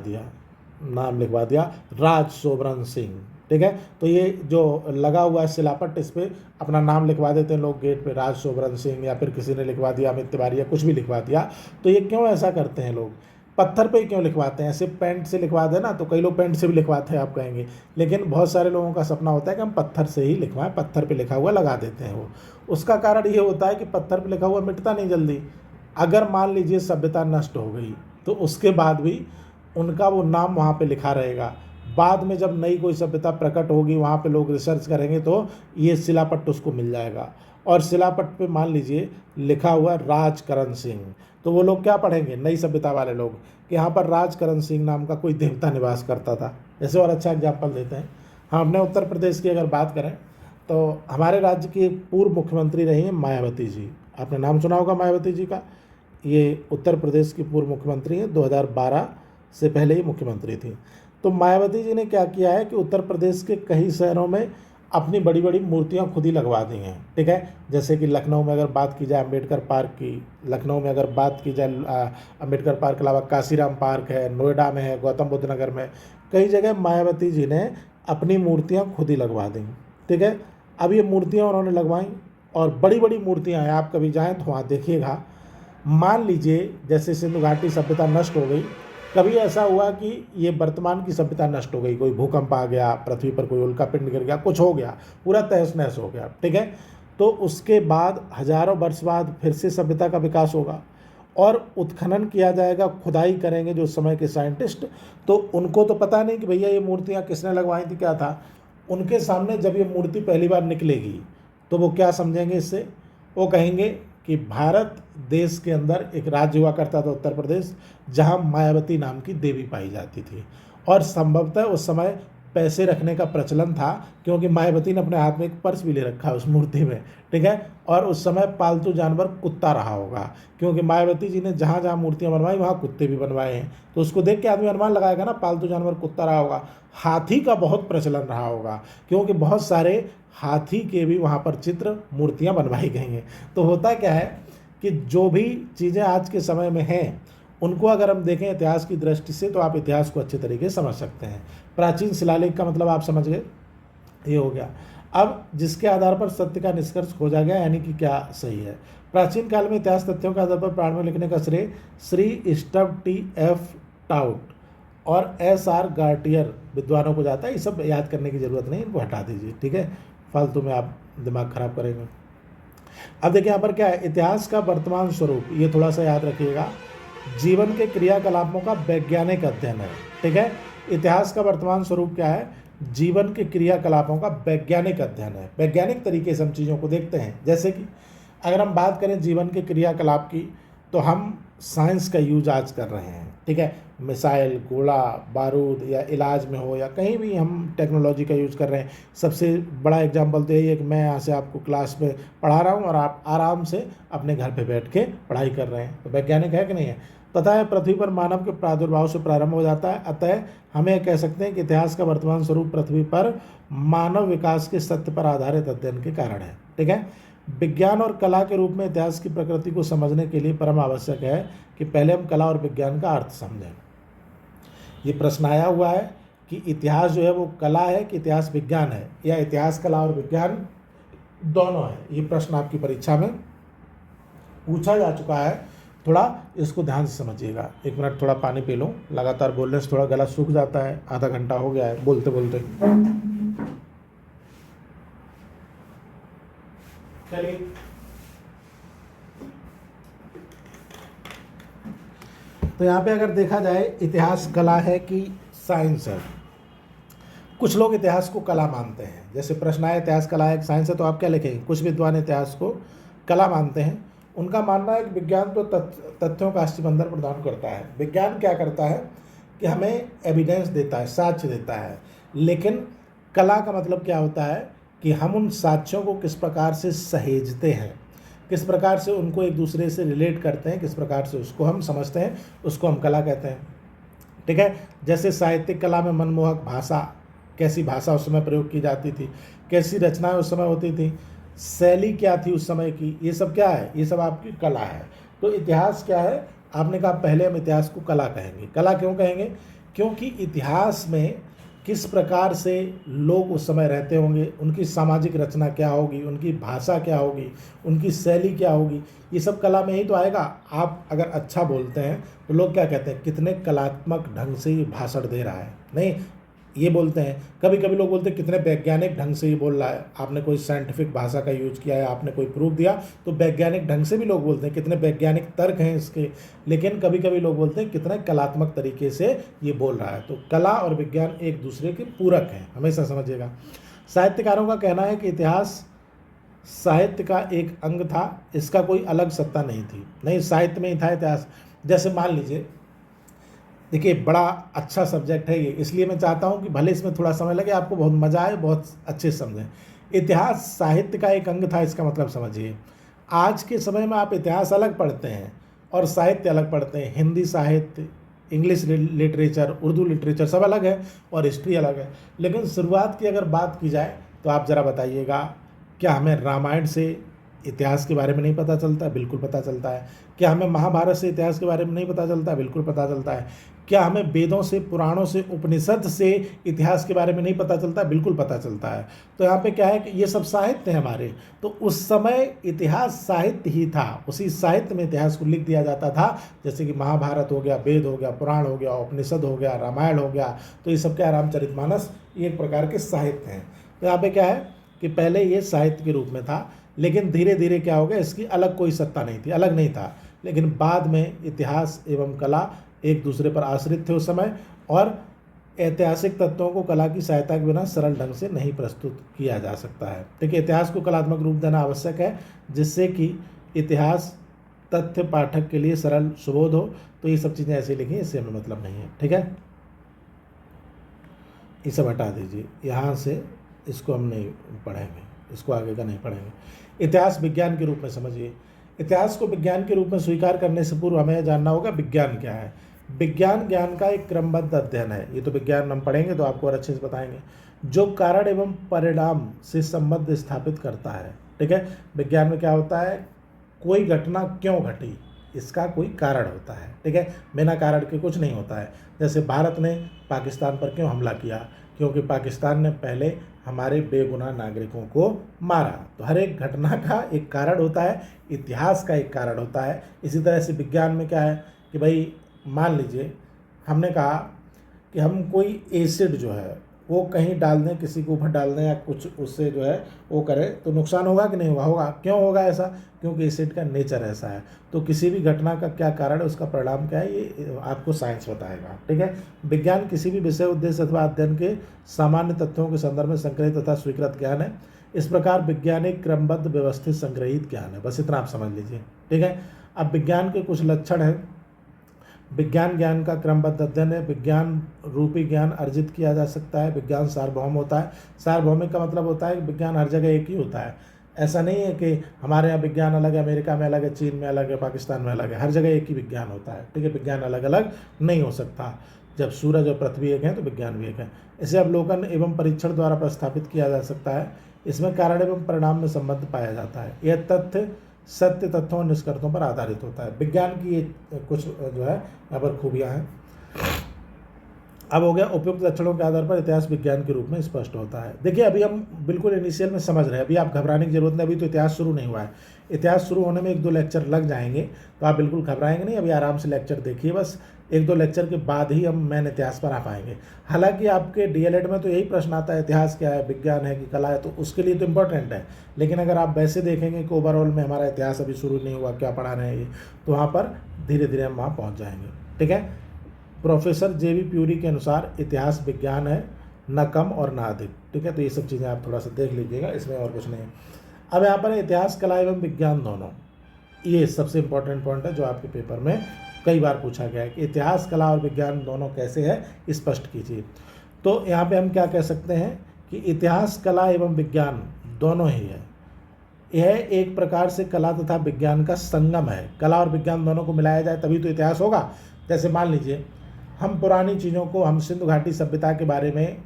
दिया राज सोबरन सिंह, ठीक है। तो ये जो लगा हुआ है शिलापट्ट, इस पर अपना नाम लिखवा देते हैं लोग गेट पे, राज सोबरन सिंह, या फिर किसी ने लिखवा दिया अमित तिवारी या कुछ भी लिखवा दिया। तो ये क्यों ऐसा करते हैं लोग, पत्थर पे ही क्यों लिखवाते हैं, ऐसे पेंट से लिखवा देना, तो कई लोग पेंट से भी लिखवाते हैं आप कहेंगे, लेकिन बहुत सारे लोगों का सपना होता है कि हम पत्थर से ही लिखवाएं, पत्थर पे लिखा हुआ लगा देते हैं वो। उसका कारण ये होता है कि पत्थर पे लिखा हुआ मिटता नहीं जल्दी। अगर मान लीजिए सभ्यता नष्ट हो गई तो उसके बाद भी उनका वो नाम वहाँ पे लिखा रहेगा। बाद में जब नई कोई सभ्यता प्रकट होगी, वहाँ पे लोग रिसर्च करेंगे तो ये शिलापट्ट उसको मिल जाएगा। और शिलापट्ट पे मान लीजिए लिखा हुआ राजकरण सिंह, तो वो लोग क्या पढ़ेंगे, नई सभ्यता वाले लोग, कि यहाँ पर राजकरण सिंह नाम का कोई देवता निवास करता था। जैसे और अच्छा एग्जाम्पल देते हैं, हम अपने उत्तर प्रदेश की अगर बात करें तो हमारे राज्य की पूर्व मुख्यमंत्री रही हैं मायावती जी। आपने नाम सुना होगा मायावती जी का। ये उत्तर प्रदेश की पूर्व मुख्यमंत्री हैं, 2012 से पहले ही मुख्यमंत्री थी। तो मायावती जी ने क्या किया है कि उत्तर प्रदेश के कई शहरों में अपनी बड़ी बड़ी मूर्तियां खुद ही लगवा दी हैं, ठीक है। जैसे कि लखनऊ में अगर बात की जाए अम्बेडकर पार्क की, लखनऊ में अगर बात की जाए अम्बेडकर पार्क के अलावा काशीराम पार्क है, नोएडा में है, गौतम बुद्ध नगर में, कई जगह मायावती जी ने अपनी मूर्तियाँ खुद ही लगवा दी, ठीक है। अब ये मूर्तियाँ उन्होंने लगवाई और बड़ी बड़ी मूर्तियाँ हैं, आप कभी जाएँ तो वहाँ देखिएगा। मान लीजिए जैसे सिंधु घाटी सभ्यता नष्ट हो गई, कभी ऐसा हुआ कि ये वर्तमान की सभ्यता नष्ट हो गई, कोई भूकंप आ गया, पृथ्वी पर कोई उल्का पिंड गिर गया, कुछ हो गया, पूरा तहस नहस हो गया, ठीक है। तो उसके बाद हजारों वर्ष बाद फिर से सभ्यता का विकास होगा और उत्खनन किया जाएगा, खुदाई करेंगे जो समय के साइंटिस्ट, तो उनको तो पता नहीं कि भैया ये मूर्तियाँ किसने लगवाई थी, क्या था। उनके सामने जब ये मूर्ति पहली बार निकलेगी तो वो क्या समझेंगे इससे, वो कहेंगे कि भारत देश के अंदर एक राज्य हुआ करता था उत्तर प्रदेश, जहां मायावती नाम की देवी पाई जाती थी। और संभवतः उस समय पैसे रखने का प्रचलन था, क्योंकि मायावती ने अपने हाथ में एक पर्स भी ले रखा है उस मूर्ति में, ठीक है। और उस समय पालतू जानवर कुत्ता रहा होगा, क्योंकि मायावती जी ने जहाँ जहाँ मूर्तियाँ बनवाई वहाँ कुत्ते भी बनवाए हैं, तो उसको देख के आदमी अनुमान लगाएगा ना, पालतू जानवर कुत्ता रहा होगा। हाथी का बहुत प्रचलन रहा होगा, क्योंकि बहुत सारे हाथी के भी वहाँ पर चित्र मूर्तियाँ बनवाई गई हैं। तो होता क्या है कि जो भी चीज़ें आज के समय में हैं उनको अगर हम देखें इतिहास की दृष्टि से, तो आप इतिहास को अच्छे तरीके से समझ सकते हैं। प्राचीन शिलालेख का मतलब आप समझ गए, ये हो गया। अब जिसके आधार पर सत्य का निष्कर्ष खोजा गया, यानी कि क्या सही है। प्राचीन काल में इतिहास तथ्यों के आधार पर प्राण में लिखने का श्रेय Shri stub T F taut और एस आर गार्टियर विद्वानों को जाता है। ये सब याद करने की जरूरत नहीं, इनको हटा दीजिए, ठीक है, फालतू में आप दिमाग खराब करेंगे। अब देखिए यहाँ पर क्या है, इतिहास का वर्तमान स्वरूप, ये थोड़ा सा याद रखिएगा, जीवन के क्रियाकलापों का वैज्ञानिक अध्ययन है, ठीक है। इतिहास का वर्तमान स्वरूप क्या है, जीवन के क्रियाकलापों का वैज्ञानिक अध्ययन है। वैज्ञानिक तरीके से हम चीज़ों को देखते हैं। जैसे कि अगर हम बात करें जीवन के क्रियाकलाप की, तो हम साइंस का यूज आज कर रहे हैं, ठीक है। मिसाइल, गोला बारूद या इलाज में हो या कहीं भी हम टेक्नोलॉजी का यूज़ कर रहे हैं। सबसे बड़ा एग्जांपल तो यही है कि मैं यहाँ से आपको क्लास में पढ़ा रहा हूँ और आप आराम से अपने घर पे बैठ के पढ़ाई कर रहे हैं, तो वैज्ञानिक है कि नहीं है। पता है पृथ्वी पर मानव के प्रादुर्भाव से प्रारंभ हो जाता है, अतः हमें कह सकते हैं कि इतिहास का वर्तमान स्वरूप पृथ्वी पर मानव विकास के सत्य पर आधारित अध्ययन के कारण है, ठीक है। विज्ञान और कला के रूप में इतिहास की प्रकृति को समझने के लिए परम आवश्यक है कि पहले हम कला और विज्ञान का अर्थ समझें। ये प्रश्न आया हुआ है कि इतिहास जो है वो कला है कि इतिहास विज्ञान है, या इतिहास कला और विज्ञान दोनों है। ये प्रश्न आपकी परीक्षा में पूछा जा चुका है, थोड़ा इसको ध्यान से समझिएगा। एक मिनट थोड़ा पानी पी लूँ, लगातार बोलने से थोड़ा गला सूख जाता है, आधा घंटा हो गया है बोलते बोलते। चलिए, तो यहाँ पे अगर देखा जाए इतिहास कला है कि साइंस है, कुछ लोग इतिहास को कला मानते हैं, जैसे प्रश्न आया इतिहास कला एक साइंस है तो आप क्या लिखेंगे? कुछ विद्वान इतिहास को कला मानते हैं। उनका मानना है कि विज्ञान तो तथ्यों का अष्टबंधन प्रदान करता है। विज्ञान क्या करता है कि हमें एविडेंस देता है, साक्ष्य देता है, लेकिन कला का मतलब क्या होता है कि हम उन साक्ष्यों को किस प्रकार से सहेजते हैं, किस प्रकार से उनको एक दूसरे से रिलेट करते हैं, किस प्रकार से उसको हम समझते हैं, उसको हम कला कहते हैं। ठीक है, जैसे साहित्यिक कला में मनमोहक भाषा, कैसी भाषा उस समय प्रयोग की जाती थी, कैसी रचनाएं उस समय होती थी, शैली क्या थी उस समय की, ये सब क्या है? ये सब आपकी कला है। तो इतिहास क्या है? आपने कहा पहले हम इतिहास को कला कहेंगे। कला क्यों कहेंगे? क्योंकि इतिहास में किस प्रकार से लोग उस समय रहते होंगे, उनकी सामाजिक रचना क्या होगी, उनकी भाषा क्या होगी, उनकी शैली क्या होगी, ये सब कला में ही तो आएगा। आप अगर अच्छा बोलते हैं तो लोग क्या कहते हैं? कितने कलात्मक ढंग से ये भाषण दे रहा है, नहीं ये बोलते हैं। कभी कभी लोग बोलते हैं कितने वैज्ञानिक ढंग से ये बोल रहा है, आपने कोई साइंटिफिक भाषा का यूज किया है, आपने कोई प्रूफ दिया, तो वैज्ञानिक ढंग से भी लोग बोलते हैं, कितने वैज्ञानिक तर्क हैं इसके। लेकिन कभी कभी लोग बोलते हैं कितने कलात्मक तरीके से ये बोल रहा है। तो कला और विज्ञान एक दूसरे के पूरक हैं, हमेशा समझिएगा। साहित्यकारों का कहना है कि इतिहास साहित्य का एक अंग था, इसका कोई अलग सत्ता नहीं थी, नहीं साहित्य में ही था इतिहास। जैसे मान लीजिए, देखिए बड़ा अच्छा सब्जेक्ट है ये, इसलिए मैं चाहता हूँ कि भले इसमें थोड़ा समय लगे, आपको बहुत मज़ा आए, बहुत अच्छे से समझें। इतिहास साहित्य का एक अंग था, इसका मतलब समझिए। आज के समय में आप इतिहास अलग पढ़ते हैं और साहित्य अलग पढ़ते हैं। हिंदी साहित्य, इंग्लिश लिटरेचर, उर्दू लिटरेचर सब अलग है और हिस्ट्री अलग है। लेकिन शुरुआत की अगर बात की जाए तो आप ज़रा बताइएगा, क्या हमें रामायण से इतिहास के बारे में नहीं पता चलता? बिल्कुल पता चलता है। क्या हमें महाभारत से इतिहास के बारे में नहीं पता चलता? बिल्कुल पता चलता है। क्या हमें वेदों से, पुराणों से, उपनिषद से इतिहास के बारे में नहीं पता चलता? बिल्कुल पता चलता है। तो यहाँ पे क्या है कि ये सब साहित्य है हमारे। तो उस समय इतिहास साहित्य ही था, उसी साहित्य में इतिहास को लिख दिया जाता था। जैसे कि महाभारत हो गया, वेद हो गया, पुराण हो गया, उपनिषद हो गया, रामायण हो गया, तो ये सब क्या, रामचरितमानस, ये एक प्रकार के साहित्य हैं। तो यहाँ पे क्या है कि पहले ये साहित्य के रूप में था, लेकिन धीरे धीरे क्या हो गया, इसकी अलग कोई सत्ता नहीं थी, अलग नहीं था। लेकिन बाद में इतिहास एवं कला एक दूसरे पर आश्रित थे उस समय, और ऐतिहासिक तत्वों को कला की सहायता के बिना सरल ढंग से नहीं प्रस्तुत किया जा सकता है। ठीक है, इतिहास को कलात्मक रूप देना आवश्यक है, जिससे कि इतिहास तथ्य पाठक के लिए सरल सुबोध हो। तो ये सब चीज़ें ऐसे लिखी, इससे हमें मतलब नहीं है। ठीक है, ये सब हटा दीजिए यहाँ से, इसको हम नहीं पढ़ेंगे, इसको आगे का नहीं पढ़ेंगे। इतिहास विज्ञान के रूप में समझिए। इतिहास को विज्ञान के रूप में स्वीकार करने से पूर्व हमें जानना होगा विज्ञान क्या है। विज्ञान ज्ञान का एक क्रमबद्ध अध्ययन है। ये तो विज्ञान हम पढ़ेंगे तो आपको और अच्छे से बताएंगे, जो कारण एवं परिणाम से संबंध स्थापित करता है। ठीक है, विज्ञान में क्या होता है, कोई घटना क्यों घटी, इसका कोई कारण होता है। ठीक है, बिना कारण के कुछ नहीं होता है। जैसे भारत ने पाकिस्तान पर क्यों हमला किया, क्योंकि पाकिस्तान ने पहले हमारे बेगुनाह नागरिकों को मारा। तो हर एक घटना का एक कारण होता है, इतिहास का एक कारण होता है। इसी तरह से विज्ञान में क्या है कि भाई मान लीजिए हमने कहा कि हम कोई एसिड जो है वो कहीं डाल दें, किसी के ऊपर डाल दें या कुछ उससे जो है वो करें, तो नुकसान होगा कि नहीं होगा? होगा। क्यों होगा ऐसा? क्योंकि एसिड का नेचर ऐसा है। तो किसी भी घटना का क्या कारण है, उसका परिणाम क्या है, ये आपको साइंस बताएगा। ठीक है, विज्ञान किसी भी विषय, उद्देश्य अथवा अध्ययन के सामान्य तथ्यों के संदर्भ में संग्रहित तथा स्वीकृत ज्ञान है। इस प्रकार वैज्ञानिक क्रमबद्ध व्यवस्थित संग्रहित ज्ञान है। बस इतना आप समझ लीजिए। ठीक है, अब विज्ञान के कुछ लक्षण हैं। विज्ञान ज्ञान का क्रमबद्ध अध्ययन है। विज्ञान रूपी ज्ञान अर्जित किया जा सकता है। विज्ञान सार्वभौम होता है। सार्वभौमिक का मतलब होता है कि विज्ञान हर जगह एक ही होता है। ऐसा नहीं है कि हमारे यहाँ विज्ञान अलग है, अमेरिका में अलग है, चीन में अलग है, पाकिस्तान में अलग है। हर जगह एक ही विज्ञान होता है। ठीक है, विज्ञान अलग अलग नहीं हो सकता। जब सूरज और पृथ्वी एक हैं तो विज्ञान भी एक है। इसे अवलोकन एवं परीक्षण द्वारा प्रस्थापित किया जा सकता है। इसमें कारण एवं परिणाम में संबंध पाया जाता है। यह तथ्य सत्य तथ्यों और निष्कर्षों पर आधारित होता है। विज्ञान की ये कुछ जो है यहाँ पर खूबियाँ हैं। अब हो गया, उपयुक्त लक्षणों के आधार पर इतिहास विज्ञान के रूप में स्पष्ट होता है। देखिए अभी हम बिल्कुल इनिशियल में समझ रहे हैं, अभी आप घबराने की जरूरत नहीं, अभी तो इतिहास शुरू नहीं हुआ है। इतिहास शुरू होने में 1-2 लेक्चर लग जाएंगे, तो आप बिल्कुल घबराएंगे नहीं। अभी आराम से लेक्चर देखिए, बस 1-2 लेक्चर के बाद ही हम मेन इतिहास पर आ पाएंगे। हालांकि आपके डीएलएड में तो यही प्रश्न आता है, इतिहास क्या है, विज्ञान है कि कला है, तो उसके लिए तो इम्पोर्टेंट है। लेकिन अगर आप वैसे देखेंगे कि ओवरऑल में हमारा इतिहास अभी शुरू नहीं हुआ, क्या पढ़ा रहे हैं ये, तो वहाँ पर धीरे धीरे हम वहाँ पहुँच जाएंगे। ठीक है, प्रोफेसर जेबी प्यूरी के अनुसार इतिहास विज्ञान है न कम और न अधिक, ठीक है। तो ये सब चीज़ें आप थोड़ा सा देख लीजिएगा, इसमें और कुछ नहीं है। अब यहाँ पर इतिहास, कला एवं विज्ञान दोनों, ये सबसे इम्पोर्टेंट पॉइंट है जो आपके पेपर में कई बार पूछा गया है कि इतिहास, कला और विज्ञान दोनों कैसे है, स्पष्ट कीजिए। तो यहाँ पे हम क्या कह सकते हैं कि इतिहास, कला एवं विज्ञान दोनों ही है। यह एक प्रकार से कला तथा विज्ञान का संगम है। कला और विज्ञान दोनों को मिलाया जाए तभी तो इतिहास होगा। जैसे मान लीजिए हम पुरानी चीज़ों को, हम सिंधु घाटी सभ्यता के बारे में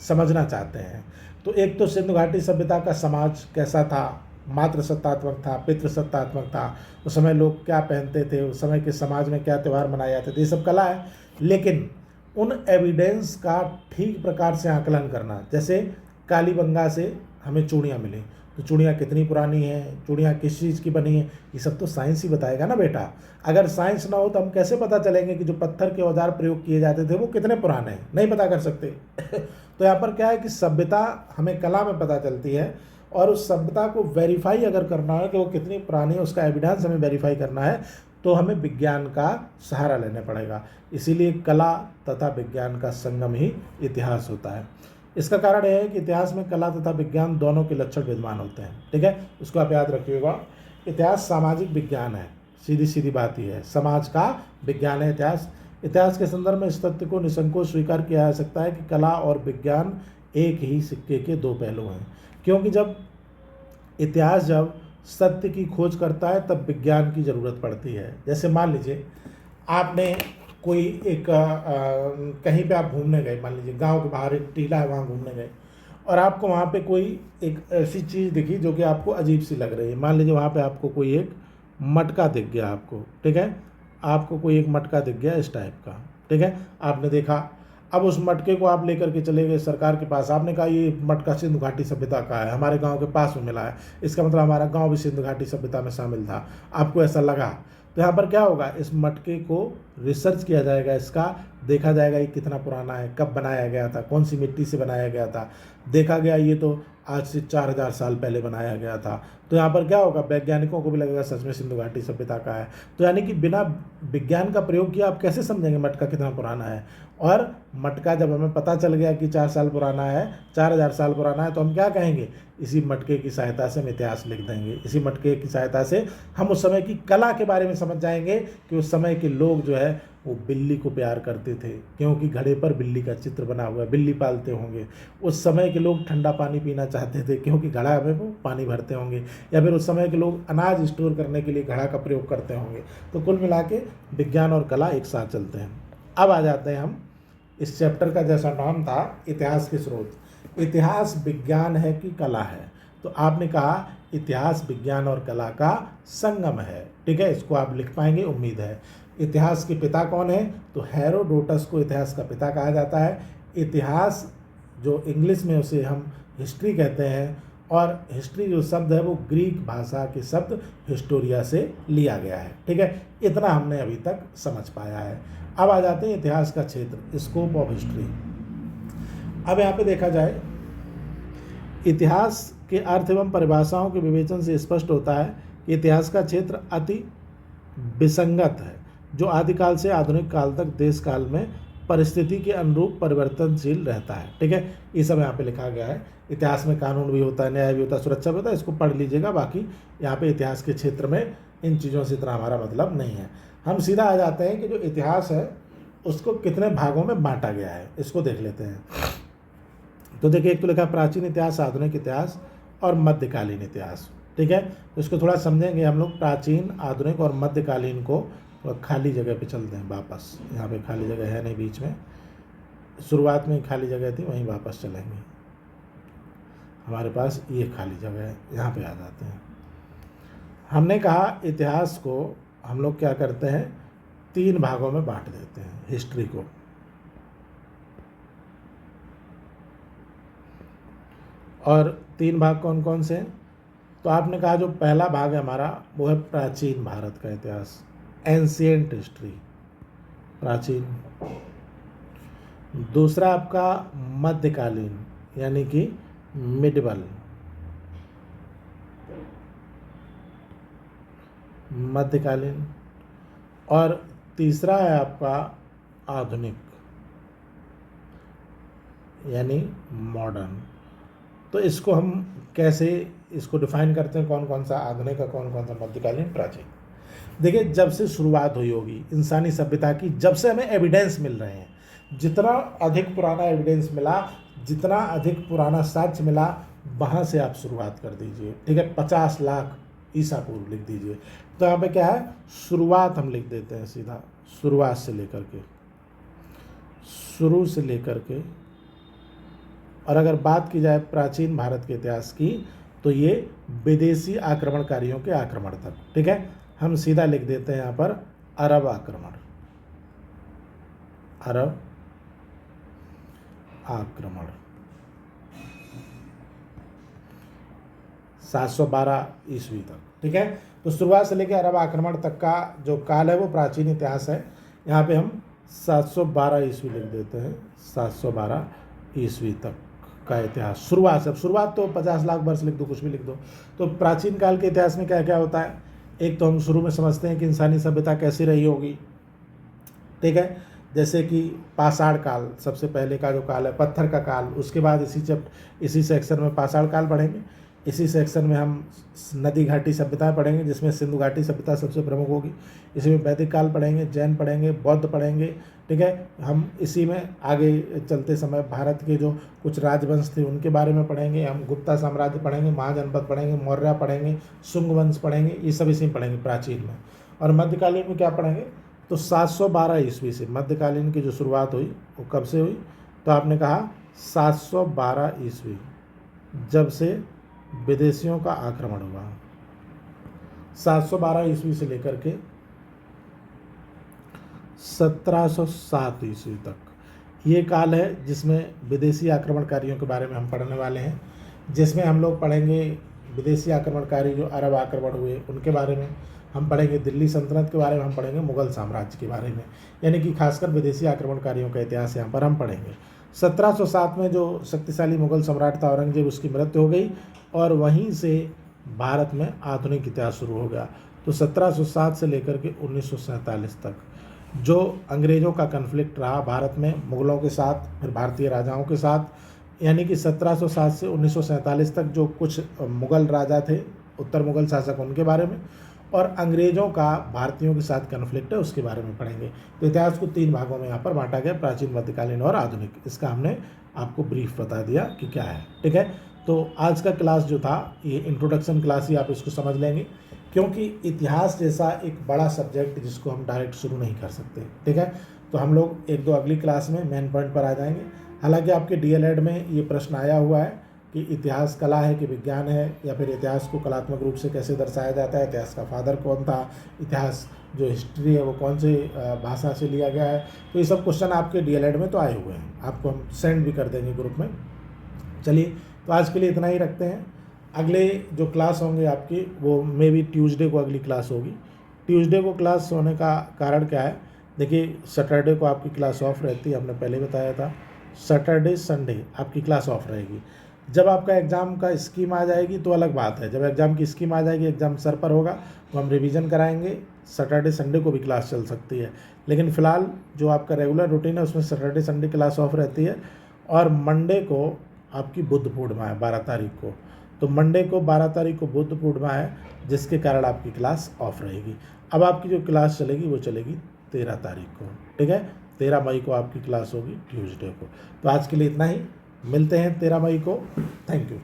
समझना चाहते हैं, तो एक तो सिंधु घाटी सभ्यता का समाज कैसा था, मातृ सत्तात्मक था, पितृ सत्तात्मक था, उस समय लोग क्या पहनते थे, उस समय के समाज में क्या त्यौहार मनाए जाते थे, ये सब कला है। लेकिन उन एविडेंस का ठीक प्रकार से आकलन करना, जैसे कालीबंगा से हमें चूड़ियाँ मिली, तो चूड़ियाँ कितनी पुरानी हैं, चूड़ियाँ किस चीज़ की बनी हैं, ये सब तो साइंस ही बताएगा ना बेटा। अगर साइंस ना हो तो हम कैसे पता चलेंगे कि जो पत्थर के औजार प्रयोग किए जाते थे वो कितने पुराने हैं, नहीं पता कर सकते। तो यहाँ पर क्या है कि सभ्यता हमें कला में पता चलती है, और उस सभ्यता को वेरीफाई अगर करना है कि वो कितनी पुरानी है, उसका एविडेंस हमें वेरीफाई करना है, तो हमें विज्ञान का सहारा लेना पड़ेगा। इसीलिए कला तथा विज्ञान का संगम ही इतिहास होता है। इसका कारण यह है कि इतिहास में कला तथा विज्ञान दोनों के लक्षण विद्यमान होते हैं, ठीक है। उसको आप याद रखिएगा। इतिहास सामाजिक विज्ञान है, सीधी सीधी बात ही है, समाज का विज्ञान है इतिहास। इतिहास के संदर्भ में इस तथ्य को निसंकोच स्वीकार किया जा सकता है कि कला और विज्ञान एक ही सिक्के के दो पहलू हैं, क्योंकि जब सत्य की खोज करता है तब विज्ञान की ज़रूरत पड़ती है। जैसे मान लीजिए आपने कोई एक कहीं पे आप घूमने गए, मान लीजिए गांव के बाहर एक टीला है, वहाँ घूमने गए, और आपको वहाँ पे कोई एक ऐसी चीज़ दिखी जो कि आपको अजीब सी लग रही है। मान लीजिए वहाँ पे आपको कोई एक मटका दिख गया आपको, ठीक है, आपको कोई एक मटका दिख गया इस टाइप का, ठीक है, आपने देखा। अब उस मटके को आप लेकर के चले गए सरकार के पास, आपने कहा ये मटका सिंधु घाटी सभ्यता का है, हमारे गांव के पास में मिला है, इसका मतलब हमारा गांव भी सिंधु घाटी सभ्यता में शामिल था, आपको ऐसा लगा। तो यहाँ पर क्या होगा, इस मटके को रिसर्च किया जाएगा, इसका देखा जाएगा ये कितना पुराना है, कब बनाया गया था, कौन सी मिट्टी से बनाया गया था। देखा गया ये तो आज से 4000 साल पहले बनाया गया था। तो यहाँ पर क्या होगा, वैज्ञानिकों को भी लगेगा सच में सिंधु घाटी सभ्यता का है। तो यानी कि बिना विज्ञान का प्रयोग किया आप कैसे समझेंगे मटका कितना पुराना है। और मटका जब हमें पता चल गया कि 4 साल पुराना है, 4000 साल पुराना है, तो हम क्या कहेंगे, इसी मटके की सहायता से हम इतिहास लिख देंगे। इसी मटके की सहायता से हम उस समय की कला के बारे में समझ जाएंगे कि उस समय के लोग जो है वो बिल्ली को प्यार करते थे, क्योंकि घड़े पर बिल्ली का चित्र बना हुआ है, बिल्ली पालते होंगे। उस समय के लोग ठंडा पानी पीना चाहते थे, क्योंकि घड़ा में वो पानी भरते होंगे। या फिर उस समय के लोग अनाज स्टोर करने के लिए घड़ा का प्रयोग करते होंगे। तो कुल मिला के विज्ञान और कला एक साथ चलते हैं। अब आ जाते हैं हम इस चैप्टर का, जैसा नाम था इतिहास के स्रोत। इतिहास विज्ञान है कि कला है? तो आपने कहा इतिहास विज्ञान और कला का संगम है, ठीक है, इसको आप लिख पाएंगे उम्मीद है। इतिहास के पिता कौन है? तो हेरोडोटस को इतिहास का पिता कहा जाता है। इतिहास जो इंग्लिश में उसे हम हिस्ट्री कहते हैं, और हिस्ट्री जो शब्द है वो ग्रीक भाषा के शब्द हिस्टोरिया से लिया गया है, ठीक है। इतना हमने अभी तक समझ पाया है। अब आ जाते हैं इतिहास का क्षेत्र, स्कोप ऑफ हिस्ट्री। अब यहाँ पे देखा जाए, इतिहास के अर्थ एवं परिभाषाओं के विवेचन से स्पष्ट होता है कि इतिहास का क्षेत्र अति विसंगत है, जो आदिकाल से आधुनिक काल तक देश काल में परिस्थिति के अनुरूप परिवर्तनशील रहता है, ठीक है। ये सब यहाँ पे लिखा गया है। इतिहास में कानून भी होता है, न्याय भी होता है, सुरक्षा भी होता है, इसको पढ़ लीजिएगा। बाकी यहाँ पे इतिहास के क्षेत्र में इन चीज़ों से इतना हमारा मतलब नहीं है। हम सीधा आ जाते हैं कि जो इतिहास है उसको कितने भागों में बांटा गया है, इसको देख लेते हैं। तो देखिए, एक तो लिखा प्राचीन इतिहास, आधुनिक इतिहास और मध्यकालीन इतिहास, ठीक है। तो इसको थोड़ा समझेंगे हम लोग। प्राचीन, आधुनिक और मध्यकालीन को तो खाली जगह पे चलते हैं वापस। यहाँ पे खाली जगह है नहीं, बीच में शुरुआत में खाली जगह थी, वहीं वापस चलेंगे। हमारे पास ये खाली जगह है, यहाँ पे आ जाते हैं। हमने कहा इतिहास को हम लोग क्या करते हैं, 3 भागों में बांट देते हैं हिस्ट्री को। और 3 भाग कौन कौन से हैं? तो आपने कहा जो पहला भाग है हमारा वो है प्राचीन भारत का इतिहास, एंशिएंट हिस्ट्री, प्राचीन। दूसरा आपका मध्यकालीन, यानी कि मिडिवल, मध्यकालीन। और तीसरा है आपका आधुनिक, यानी मॉडर्न। तो इसको हम कैसे इसको डिफाइन करते हैं, कौन कौन सा आधुनिक का, कौन कौन सा मध्यकालीन, प्राचीन। देखिए, जब से शुरुआत हुई होगी इंसानी सभ्यता की, जब से हमें एविडेंस मिल रहे हैं, जितना अधिक पुराना एविडेंस मिला, जितना अधिक पुराना साक्ष्य मिला, वहाँ से आप शुरुआत कर दीजिए। ठीक है, 50 लाख ईसा पूर्व लिख दीजिए। तो यहाँ पे क्या है, शुरुआत हम लिख देते हैं सीधा, शुरुआत से लेकर के, शुरू से लेकर के। और अगर बात की जाए प्राचीन भारत के इतिहास की, तो ये विदेशी आक्रमणकारियों के आक्रमण तक। ठीक है, हम सीधा लिख देते हैं यहाँ पर अरब आक्रमण, अरब आक्रमण 712 ईस्वी तक। ठीक है, तो शुरुआत से लेकर अरब आक्रमण तक का जो काल है वो प्राचीन इतिहास है। यहाँ पे हम 712 ईस्वी लिख देते हैं, 712 ईस्वी तक का इतिहास शुरुआत से। अब शुरुआत तो 50 लाख वर्ष लिख दो, कुछ भी लिख दो। तो प्राचीन काल के इतिहास में क्या क्या होता है, एक तो हम शुरू में समझते हैं कि इंसानी सभ्यता कैसी रही होगी। ठीक है, जैसे कि पाषाण काल सबसे पहले का जो काल है, पत्थर का काल। उसके बाद इसी सेक्शन में पाषाण काल पढ़ेंगे। इसी सेक्शन में हम नदी घाटी सभ्यताएं पढ़ेंगे, जिसमें सिंधु घाटी सभ्यता सबसे प्रमुख होगी। इसी में वैदिक काल पढ़ेंगे, जैन पढ़ेंगे, बौद्ध पढ़ेंगे। ठीक है, हम इसी में आगे चलते समय भारत के जो कुछ राजवंश थे उनके बारे में पढ़ेंगे। हम गुप्ता साम्राज्य पढ़ेंगे, महाजनपद पढ़ेंगे, मौर्य पढ़ेंगे, शुंग वंश पढ़ेंगे। ये सब इसी में पढ़ेंगे प्राचीन में। और मध्यकालीन में क्या पढ़ेंगे, तो 712 ईस्वी से मध्यकालीन की जो शुरुआत हुई वो कब से हुई, तो आपने कहा 712 ईस्वी, जब से विदेशियों का आक्रमण हुआ। 712 ईस्वी से लेकर के 1707 ईस्वी तक ये काल है जिसमें विदेशी आक्रमणकारियों के बारे में हम पढ़ने वाले हैं। जिसमें हम लोग पढ़ेंगे विदेशी आक्रमणकारी जो अरब आक्रमण हुए उनके बारे में हम पढ़ेंगे, दिल्ली सल्तनत के बारे में हम पढ़ेंगे, मुगल साम्राज्य के बारे में, यानी कि खासकर विदेशी आक्रमणकारियों का इतिहास यहाँ पर हम पढ़ेंगे। 1707 में जो शक्तिशाली मुगल सम्राट था औरंगजेब, उसकी मृत्यु हो गई और वहीं से भारत में आधुनिक इतिहास शुरू हो गया। तो 1707 से लेकर के 1947 तक जो अंग्रेज़ों का कन्फ्लिक्ट रहा भारत में मुग़लों के साथ, फिर भारतीय राजाओं के साथ, यानी कि 1707 से 1947 तक जो कुछ मुग़ल राजा थे, उत्तर मुग़ल शासक, उनके बारे में, और अंग्रेज़ों का भारतीयों के साथ कन्फ्लिक्ट है उसके बारे में पढ़ेंगे। तो इतिहास को 3 भागों में यहाँ पर बांटा गया, प्राचीन, मध्यकालीन और आधुनिक। इसका हमने आपको ब्रीफ बता दिया कि क्या है। ठीक है, तो आज का क्लास जो था ये इंट्रोडक्शन क्लास ही आप इसको समझ लेंगे, क्योंकि इतिहास जैसा एक बड़ा सब्जेक्ट जिसको हम डायरेक्ट शुरू नहीं कर सकते। ठीक है, तो हम लोग 1-2 अगली क्लास में मेन पॉइंट पर आ जाएंगे। हालांकि आपके डीएलएड में ये प्रश्न आया हुआ है कि इतिहास कला है कि विज्ञान है, या फिर इतिहास को कलात्मक रूप से कैसे दर्शाया जाता है, इतिहास का फादर कौन था, इतिहास जो हिस्ट्री है वो कौन से भाषा से लिया गया है। तो ये सब क्वेश्चन आपके डीएलएड में तो आए हुए हैं, आपको हम सेंड भी कर देंगे ग्रुप में। चलिए, तो आज के लिए इतना ही रखते हैं। अगले जो क्लास होंगे आपकी वो मे बी ट्यूसडे को अगली क्लास होगी। ट्यूसडे को क्लास होने का कारण क्या है, देखिए सैटरडे को आपकी क्लास ऑफ रहती है, हमने पहले बताया था। सैटरडे संडे आपकी क्लास ऑफ रहेगी। जब आपका एग्ज़ाम का स्कीम आ जाएगी तो अलग बात है। जब एग्ज़ाम की स्कीम आ जाएगी, एग्ज़ाम सर पर होगा, तो हम रिवीजन कराएंगे। सैटरडे संडे को भी क्लास चल सकती है, लेकिन फ़िलहाल जो आपका रेगुलर रूटीन है उसमें सैटरडे संडे क्लास ऑफ रहती है। और मंडे को आपकी बुद्ध पूर्णिमा है 12 तारीख को, तो मंडे को 12 तारीख को बुद्ध पूर्णिमा है, जिसके कारण आपकी क्लास ऑफ रहेगी। अब आपकी जो क्लास चलेगी वो चलेगी 13 तारीख को। ठीक है, 13 मई को आपकी क्लास होगी ट्यूसडे को। तो आज के लिए इतना ही, मिलते हैं 13 मई को। Thank you.